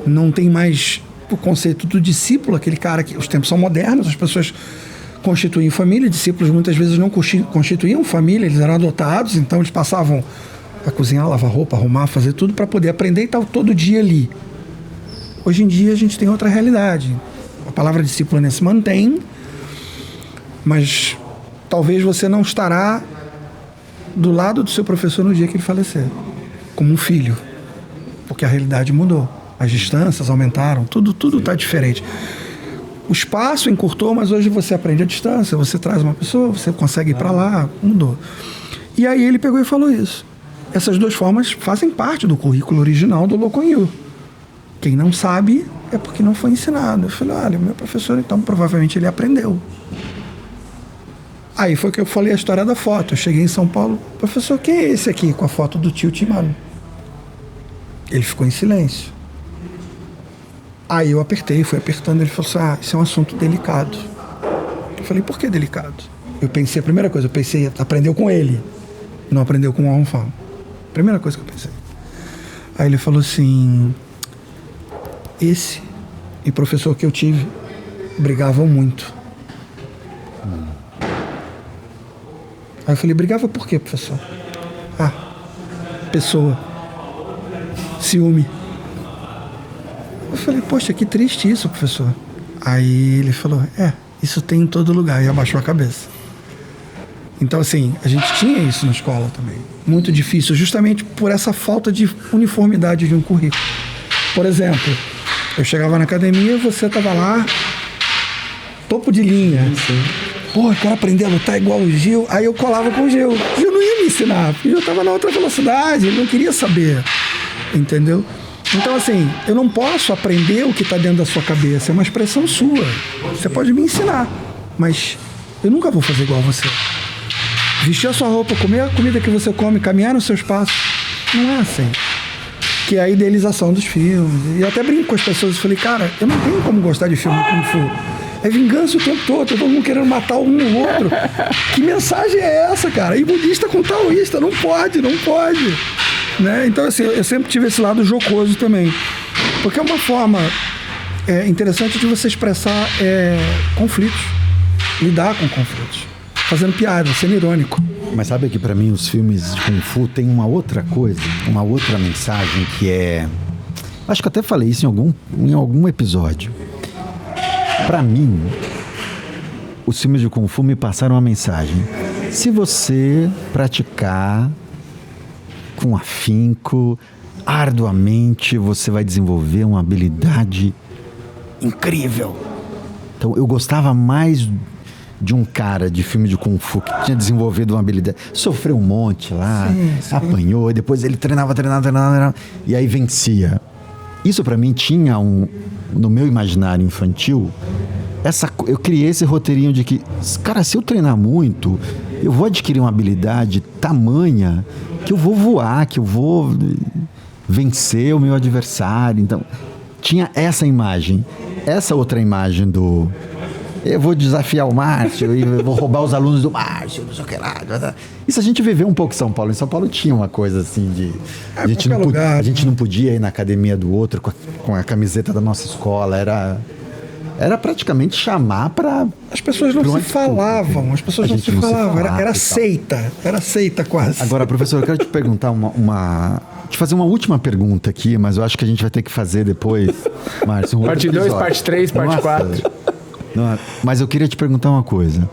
não tem mais o conceito do discípulo, aquele cara que os tempos são modernos, as pessoas constituem família, discípulos muitas vezes não constituíam família, eles eram adotados, então eles passavam a cozinhar, lavar roupa, arrumar, fazer tudo para poder aprender e estar todo dia ali. Hoje em dia a gente tem outra realidade. A palavra discípulo se mantém, mas talvez você não estará do lado do seu professor no dia que ele falecer, como um filho, porque a realidade mudou, as distâncias aumentaram, tudo está diferente. O espaço encurtou, mas hoje você aprende à distância, você traz uma pessoa, você consegue ir para lá, mudou. E aí ele pegou e falou isso. Essas duas formas fazem parte do currículo original do Lohn Kuan Yew. Quem não sabe é porque não foi ensinado. Eu falei, olha, meu professor, então provavelmente ele aprendeu. Aí foi que eu falei a história da foto. Eu cheguei em São Paulo, professor, quem é esse aqui com a foto do tio Timano? Ele ficou em silêncio. Aí eu fui apertando, ele falou assim, isso é um assunto delicado. Eu falei, por que delicado? A primeira coisa, aprendeu com ele, não aprendeu com o Aung San. Primeira coisa que eu pensei. Aí ele falou assim, esse e professor que eu tive brigavam muito. Aí eu falei, brigava por quê, professor? Pessoa. Ciúme. Eu falei, poxa, que triste isso, professor. Aí ele falou, isso tem em todo lugar. E abaixou a cabeça. Então, assim, a gente tinha isso na escola também. Muito difícil, justamente por essa falta de uniformidade de um currículo. Por exemplo, eu chegava na academia, você estava lá, topo de linha. Sim. Pô, eu quero aprender a lutar igual o Gil. Aí eu colava com o Gil. Gil não ia me ensinar, porque eu estava na outra velocidade, ele não queria saber. Entendeu? Então, assim, eu não posso aprender o que está dentro da sua cabeça. É uma expressão sua. Você pode me ensinar, mas eu nunca vou fazer igual a você. Vestir a sua roupa, comer a comida que você come, caminhar nos seus passos. Não é assim. Que é a idealização dos filmes. E eu até brinco com as pessoas e falei, cara, eu não tenho como gostar de filme Kung Fu. É vingança o tempo todo mundo querendo matar um no outro. Que mensagem é essa, cara? E budista com taoísta, não pode. Né? Então, assim, eu sempre tive esse lado jocoso também. Porque é uma forma interessante de você expressar conflitos, lidar com conflitos, fazendo piada, sendo irônico. Mas sabe que pra mim os filmes de Kung Fu tem uma outra coisa, uma outra mensagem que é... Acho que eu até falei isso em algum episódio. Pra mim, os filmes de Kung Fu me passaram uma mensagem. Se você praticar com afinco, arduamente, você vai desenvolver uma habilidade incrível. Então, eu gostava mais de um cara de filme de Kung Fu que tinha desenvolvido uma habilidade, sofreu um monte lá, sim. Apanhou, e depois ele treinava, e aí vencia. Isso pra mim tinha no meu imaginário infantil, eu criei esse roteirinho de que, cara, se eu treinar muito, eu vou adquirir uma habilidade tamanha que eu vou voar, que eu vou vencer o meu adversário. Então, tinha essa imagem. Essa outra imagem eu vou desafiar o Márcio, e eu vou roubar os alunos do Márcio, não sei o que lá. Isso a gente viveu um pouco em São Paulo. Em São Paulo tinha uma coisa assim de... A gente não podia ir na academia do outro com a camiseta da nossa escola. Era praticamente chamar para... As pessoas não se falavam. Era seita quase. Agora, professor, eu quero te perguntar te fazer uma última pergunta aqui, mas eu acho que a gente vai ter que fazer depois, Márcio. Parte 2, parte 3, parte 4. Mas eu queria te perguntar uma coisa.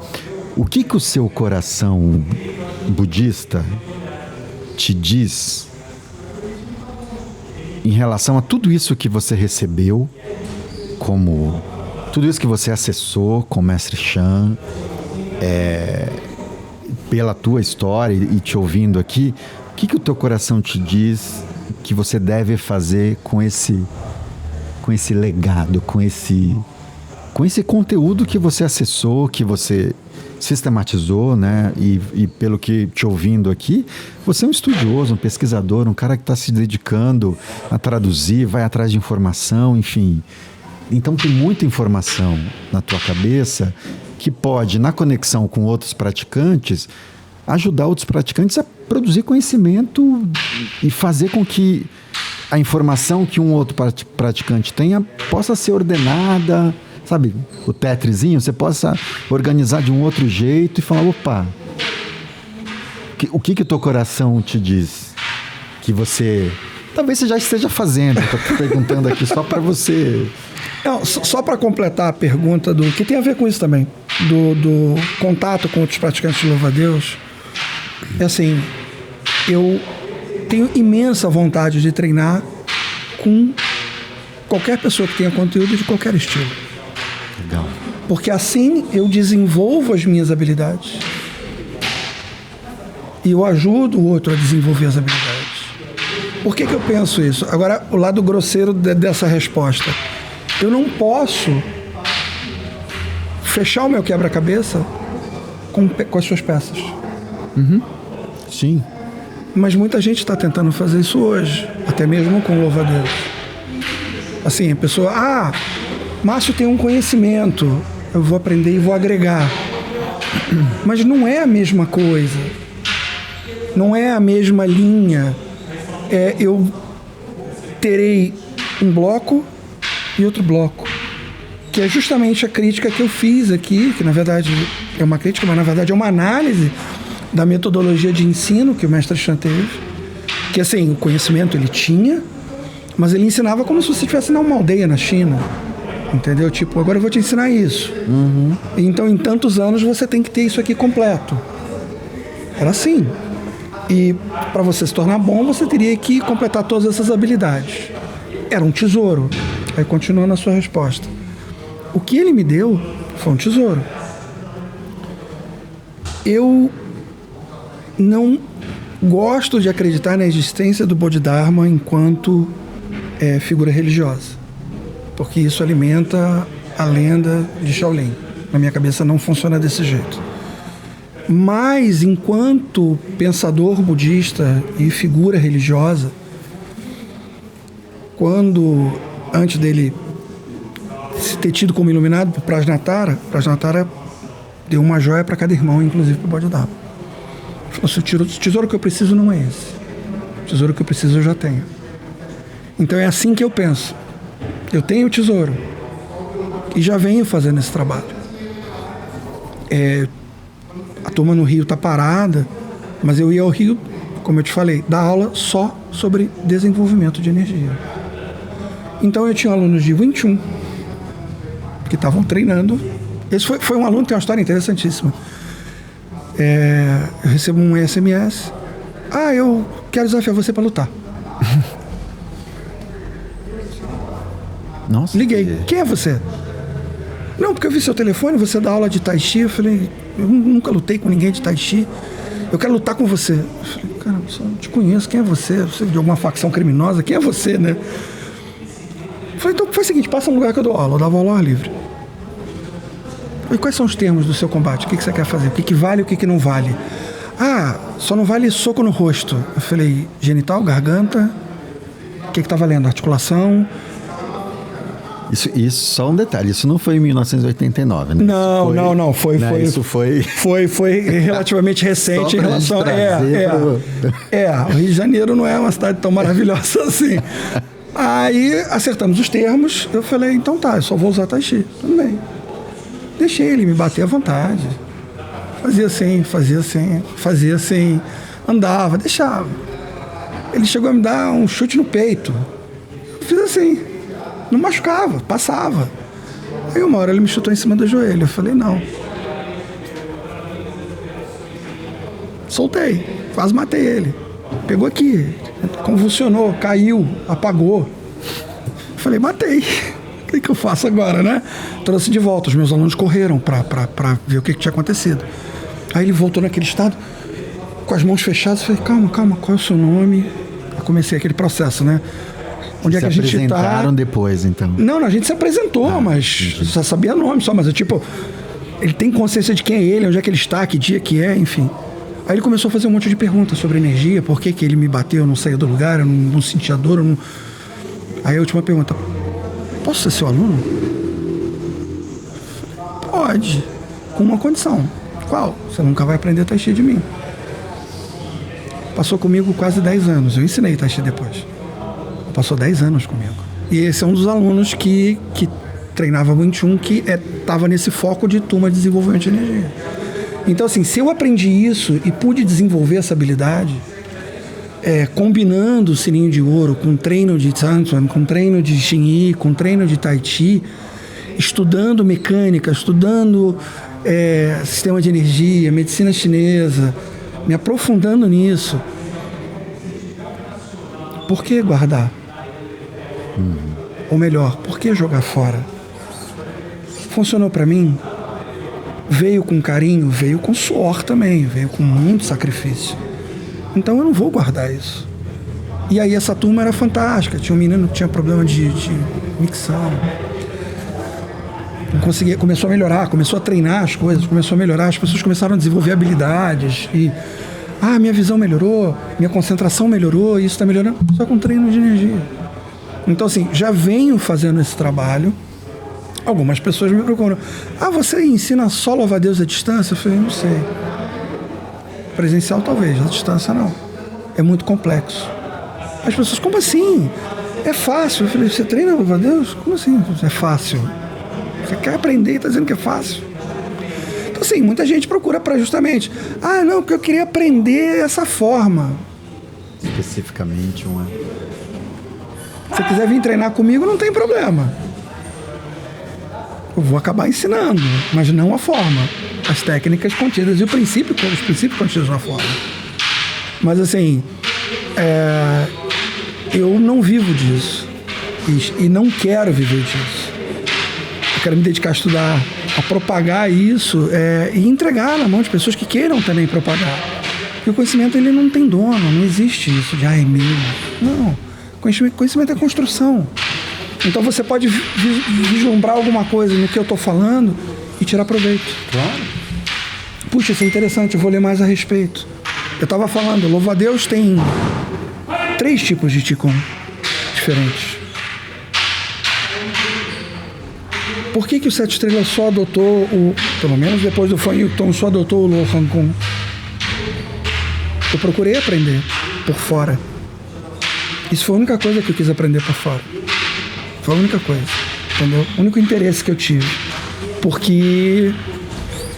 O que o seu coração budista te diz em relação a tudo isso que você recebeu, tudo isso que você acessou com o Mestre Shan, pela tua história e te ouvindo aqui, o que o teu coração te diz que você deve fazer com esse legado, com com esse conteúdo que você acessou, que você sistematizou, né? E pelo que te ouvindo aqui, você é um estudioso, um pesquisador, um cara que está se dedicando a traduzir, vai atrás de informação, enfim. Então tem muita informação na tua cabeça que pode, na conexão com outros praticantes, ajudar outros praticantes a produzir conhecimento e fazer com que a informação que um outro praticante tenha possa ser ordenada, sabe? O Tetrizinho, você possa organizar de um outro jeito e falar, opa, o que o teu coração te diz? Que você... Talvez você já esteja fazendo, estou perguntando aqui só para você... Não, só para completar a pergunta do que tem a ver com isso também, do contato com outros praticantes de louva-a-Deus, é assim, eu tenho imensa vontade de treinar com qualquer pessoa que tenha conteúdo de qualquer estilo. Legal. Porque assim eu desenvolvo as minhas habilidades e eu ajudo o outro a desenvolver as habilidades. Por que eu penso isso? Agora, o lado grosseiro dessa resposta. Eu não posso fechar o meu quebra-cabeça com as suas peças. Uhum. Sim. Mas muita gente está tentando fazer isso hoje, até mesmo com louva-a-Deus. Assim, a pessoa, Márcio tem um conhecimento, eu vou aprender e vou agregar. Mas não é a mesma coisa. Não é a mesma linha. Eu terei um bloco e outro bloco, que é justamente a crítica que eu fiz aqui, que na verdade é uma crítica, mas na verdade é uma análise da metodologia de ensino que o mestre Chan teve, que assim, o conhecimento ele tinha, mas ele ensinava como se você estivesse numa aldeia na China, entendeu? Tipo, agora eu vou te ensinar isso. Uhum. Então, em tantos anos, você tem que ter isso aqui completo. Era assim. E para você se tornar bom, você teria que completar todas essas habilidades. Era um tesouro. Aí, continuando a sua resposta. O que ele me deu foi um tesouro. Eu não gosto de acreditar na existência do Bodhidharma enquanto figura religiosa, porque isso alimenta a lenda de Shaolin. Na minha cabeça não funciona desse jeito. Mas, enquanto pensador budista e figura religiosa, quando, antes dele se ter tido como iluminado por Prajnatara deu uma joia para cada irmão, inclusive para o Bodhidharma. O tesouro que eu preciso não é esse. O tesouro que eu preciso eu já tenho. Então é assim que eu penso. Eu tenho o tesouro e já venho fazendo esse trabalho. A turma no Rio está parada, mas eu ia ao Rio, como eu te falei, dar aula só sobre desenvolvimento de energia. Então eu tinha alunos de Wing Chun que estavam treinando. Esse foi um aluno que tem uma história interessantíssima. Eu recebo um SMS. Eu quero desafiar você para lutar. Nossa. Liguei. Quem é você? Não, porque eu vi seu telefone, você dá aula de Tai Chi. Eu falei, eu nunca lutei com ninguém de Tai Chi. Eu quero lutar com você. Eu falei, cara, eu não te conheço. Quem é você? Você é de alguma facção criminosa? Quem é você, né? Eu falei, então faz o seguinte, passa um lugar que eu dou aula. Eu dava aula ao ar livre. E quais são os termos do seu combate? O que você quer fazer? O que vale e o que não vale? Só não vale soco no rosto. Eu falei, genital, garganta, o que tá valendo? Articulação. Isso só um detalhe, isso não foi em 1989, né? Não, foi. Isso Foi relativamente recente em relação. O Rio de Janeiro não é uma cidade tão maravilhosa assim. Aí acertamos os termos, eu falei, então tá, eu só vou usar Tai Chi. Tudo bem. Deixei ele me bater à vontade. Fazia assim, andava, deixava. Ele chegou a me dar um chute no peito. Eu fiz assim, não machucava, passava. Aí uma hora ele me chutou em cima do joelho. Eu falei, não. Soltei, quase matei ele. Pegou aqui, convulsionou, caiu, apagou. Eu falei, matei. O que eu faço agora, né? Trouxe de volta. Os meus alunos correram para ver o que tinha acontecido. Aí ele voltou naquele estado, com as mãos fechadas. Eu falei, calma, qual é o seu nome? Eu comecei aquele processo, né? onde é que a gente está. apresentaram depois, então? Não, a gente se apresentou, mas só sabia nome só, mas eu, tipo, ele tem consciência de quem é ele, onde é que ele está, que dia que é, enfim. Aí ele começou a fazer um monte de perguntas sobre energia, por que ele me bateu, eu não saía do lugar, eu não sentia dor, eu não... Aí a última pergunta, posso ser seu aluno? Pode, com uma condição. Qual? Você nunca vai aprender Tai Chi de mim. Passou comigo quase 10 anos, eu ensinei Tai Chi depois. Passou 10 anos comigo. E esse é um dos alunos que treinava Wing Chun, que estava nesse foco de turma de desenvolvimento de energia. Então, assim, se eu aprendi isso e pude desenvolver essa habilidade, combinando o sininho de ouro com treino de Sanchuan, com treino de Xingyi, com treino de Tai Chi, estudando mecânica, estudando sistema de energia, medicina chinesa, me aprofundando nisso, por que guardar? Ou melhor, por que jogar fora? Funcionou para mim? Veio com carinho, veio com suor também, veio com muito sacrifício. Então eu não vou guardar isso. E aí essa turma era fantástica. Tinha um menino que tinha problema de micção. Não conseguia, começou a melhorar, começou a treinar as coisas, começou a melhorar, as pessoas começaram a desenvolver habilidades e minha visão melhorou, minha concentração melhorou, isso está melhorando só com treino de energia. Então, assim, já venho fazendo esse trabalho. Algumas pessoas me procuram. Você ensina só louva-a-Deus à distância? Eu falei, não sei. Presencial talvez, à distância não. É muito complexo. As pessoas, como assim? É fácil. Eu falei, você treina louva-a-Deus? Como assim? É fácil. Você quer aprender e está dizendo que é fácil? Então, assim, muita gente procura para justamente... não, porque eu queria aprender essa forma. Especificamente uma... Se você quiser vir treinar comigo, não tem problema. Eu vou acabar ensinando, mas não a forma. As técnicas contidas e os princípios contidos na forma. Mas, assim, eu não vivo disso. E não quero viver disso. Eu quero me dedicar a estudar, a propagar isso e entregar na mão de pessoas que queiram também propagar. Porque o conhecimento, ele não tem dono, não existe isso de é meu. Não. Conhecimento é construção. Então você pode vislumbrar alguma coisa no que eu estou falando e tirar proveito. Claro. Puxa, isso é interessante, eu vou ler mais a respeito. Eu estava falando, louva-a-Deus tem 3 tipos de Qigong diferentes. Por que o 7 Estrelas só adotou pelo menos depois do Fan Yukon, só adotou o Lo Han Kung? Eu procurei aprender por fora. Isso foi a única coisa que eu quis aprender por fora. Foi a única coisa, entendeu? O único interesse que eu tive. Porque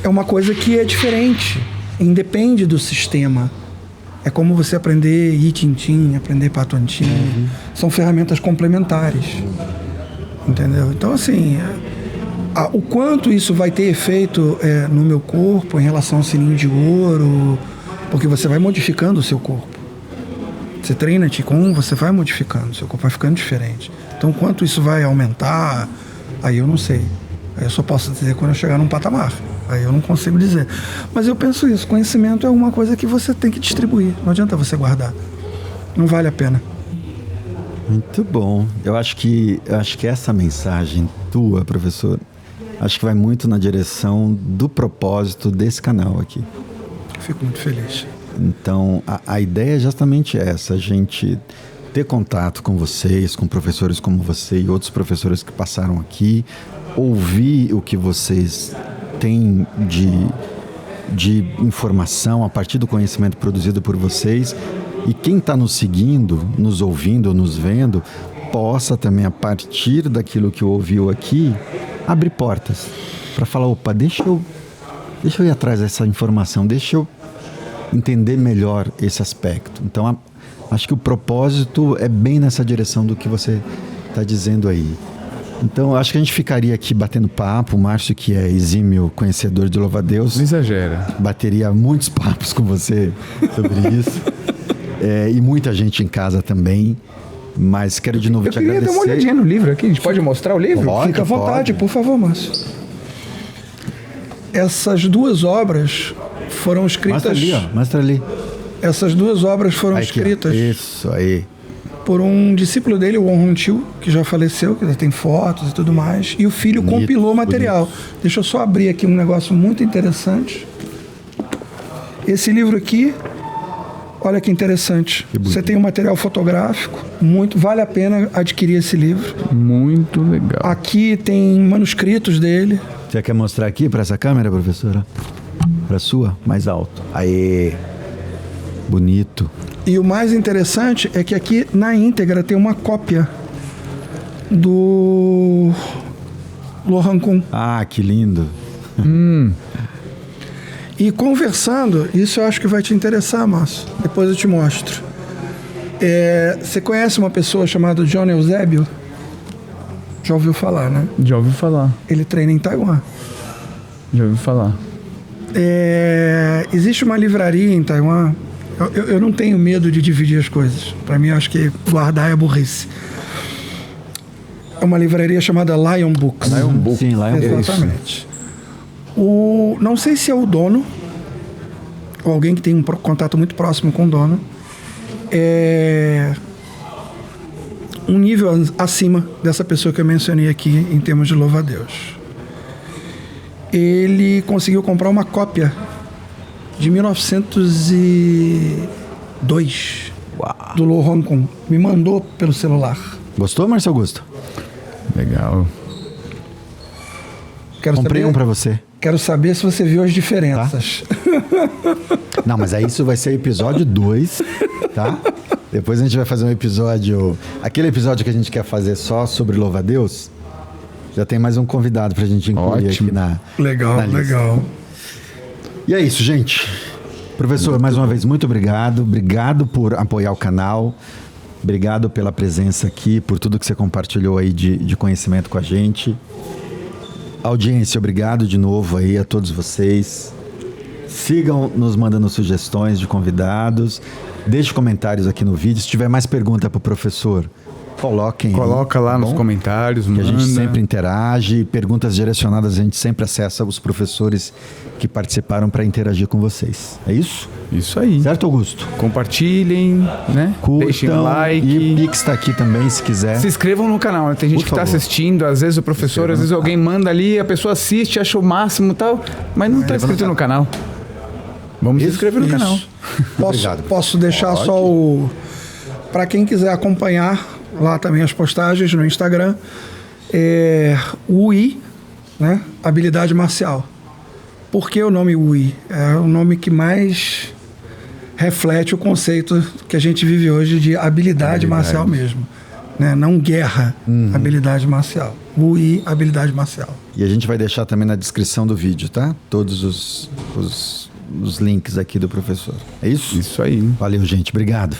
é uma coisa que é diferente, independe do sistema. É como você aprender I Ching Ching, aprender Patuan Ching. São ferramentas complementares. Entendeu? Então, assim, o quanto isso vai ter efeito no meu corpo em relação ao sininho de ouro, porque você vai modificando o seu corpo. Você treina Qigong, você vai modificando, seu corpo vai ficando diferente. Então, quanto isso vai aumentar, aí eu não sei. Aí eu só posso dizer quando eu chegar num patamar. Aí eu não consigo dizer. Mas eu penso isso, conhecimento é uma coisa que você tem que distribuir. Não adianta você guardar. Não vale a pena. Muito bom. Eu acho que essa mensagem tua, professor, acho que vai muito na direção do propósito desse canal aqui. Eu fico muito feliz. Então, a ideia é justamente essa, a gente ter contato com vocês, com professores como você e outros professores que passaram aqui, ouvir o que vocês têm de informação a partir do conhecimento produzido por vocês, e quem está nos seguindo, nos ouvindo, nos vendo, possa também, a partir daquilo que ouviu aqui, abrir portas para falar, opa, deixa eu ir atrás dessa informação, deixa eu entender melhor esse aspecto. Então, acho que o propósito é bem nessa direção do que você está dizendo aí. Então, acho que a gente ficaria aqui batendo papo. O Márcio, que é exímio conhecedor de louva-a-Deus, não exagera, bateria muitos papos com você sobre isso. E muita gente em casa também. Mas quero de novo te agradecer. Eu queria dar uma olhadinha no livro aqui. A gente pode mostrar o livro? Fica à vontade, por favor, Márcio. Essas 2 obras foram escritas... Mostra ali, ó. Mostra ali. Essas 2 obras foram aqui, escritas... Isso aí. por um discípulo dele, o Won Hun-Chiu, que já faleceu, que já tem fotos e tudo mais, e o filho Bonito, compilou o material. Deixa eu só abrir aqui um negócio muito interessante. Esse livro aqui, olha que interessante. Você tem um material fotográfico, muito, vale a pena adquirir esse livro. Muito legal. Aqui tem manuscritos dele. Você quer mostrar aqui para essa câmera, professora? Para sua? Mais alto. Aê! Bonito. E o mais interessante é que aqui na íntegra tem uma cópia do Lohan Kun. Ah, que lindo. E conversando, isso eu acho que vai te interessar, Márcio. Depois eu te mostro. Você conhece uma pessoa chamada John Eusébio? Já ouviu falar, né? Já ouvi falar. Ele treina em Taiwan. Já ouvi falar. Existe uma livraria em Taiwan. Eu não tenho medo de dividir as coisas. Para mim, eu acho que guardar é burrice. É uma livraria chamada Lion Books. Lion Books. Sim, Lion Books. Exatamente. Não sei se é o dono, ou alguém que tem um contato muito próximo com o dono, um nível acima dessa pessoa que eu mencionei aqui em termos de louva-a-Deus. Ele conseguiu comprar uma cópia de 1902 do Lohan Kun. Me mandou pelo celular. Gostou, Márcio Augusto? Legal. Comprei um para você. Quero saber se você viu as diferenças. Tá? Não, mas aí isso vai ser episódio 2, tá? Depois a gente vai fazer um episódio... Aquele episódio que a gente quer fazer só sobre louva-a-Deus, já tem mais um convidado pra gente incluir aqui na Legal, na lista. legal. E é isso, gente. Professor, mais uma vez, muito obrigado. Obrigado por apoiar o canal. Obrigado pela presença aqui, por tudo que você compartilhou aí de conhecimento com a gente. Audiência, obrigado de novo aí a todos vocês. Sigam nos mandando sugestões de convidados. Deixe comentários aqui no vídeo. Se tiver mais pergunta para o professor, Coloca lá nos comentários, que a gente sempre interage. Perguntas direcionadas, a gente sempre acessa os professores que participaram para interagir com vocês. É isso? Isso aí. Certo, Augusto? Compartilhem, né? Curtam, deixem um like. E o Pix está aqui também, se quiser. Se inscrevam no canal, né? Tem gente que está assistindo, às vezes o professor, às vezes alguém manda ali, a pessoa assiste, acha o máximo e tal, mas não está inscrito no canal. Vamos se inscrever no canal. Posso deixar só o... Para quem quiser acompanhar lá também as postagens no Instagram, Wui, né? Habilidade marcial. Por que o nome Wui? É o nome que mais reflete o conceito que a gente vive hoje de habilidade marcial mesmo, né? Não guerra, habilidade marcial. Wui, habilidade marcial. E a gente vai deixar também na descrição do vídeo, tá? Todos os links aqui do professor. É isso? Isso aí. Valeu, gente. Obrigado.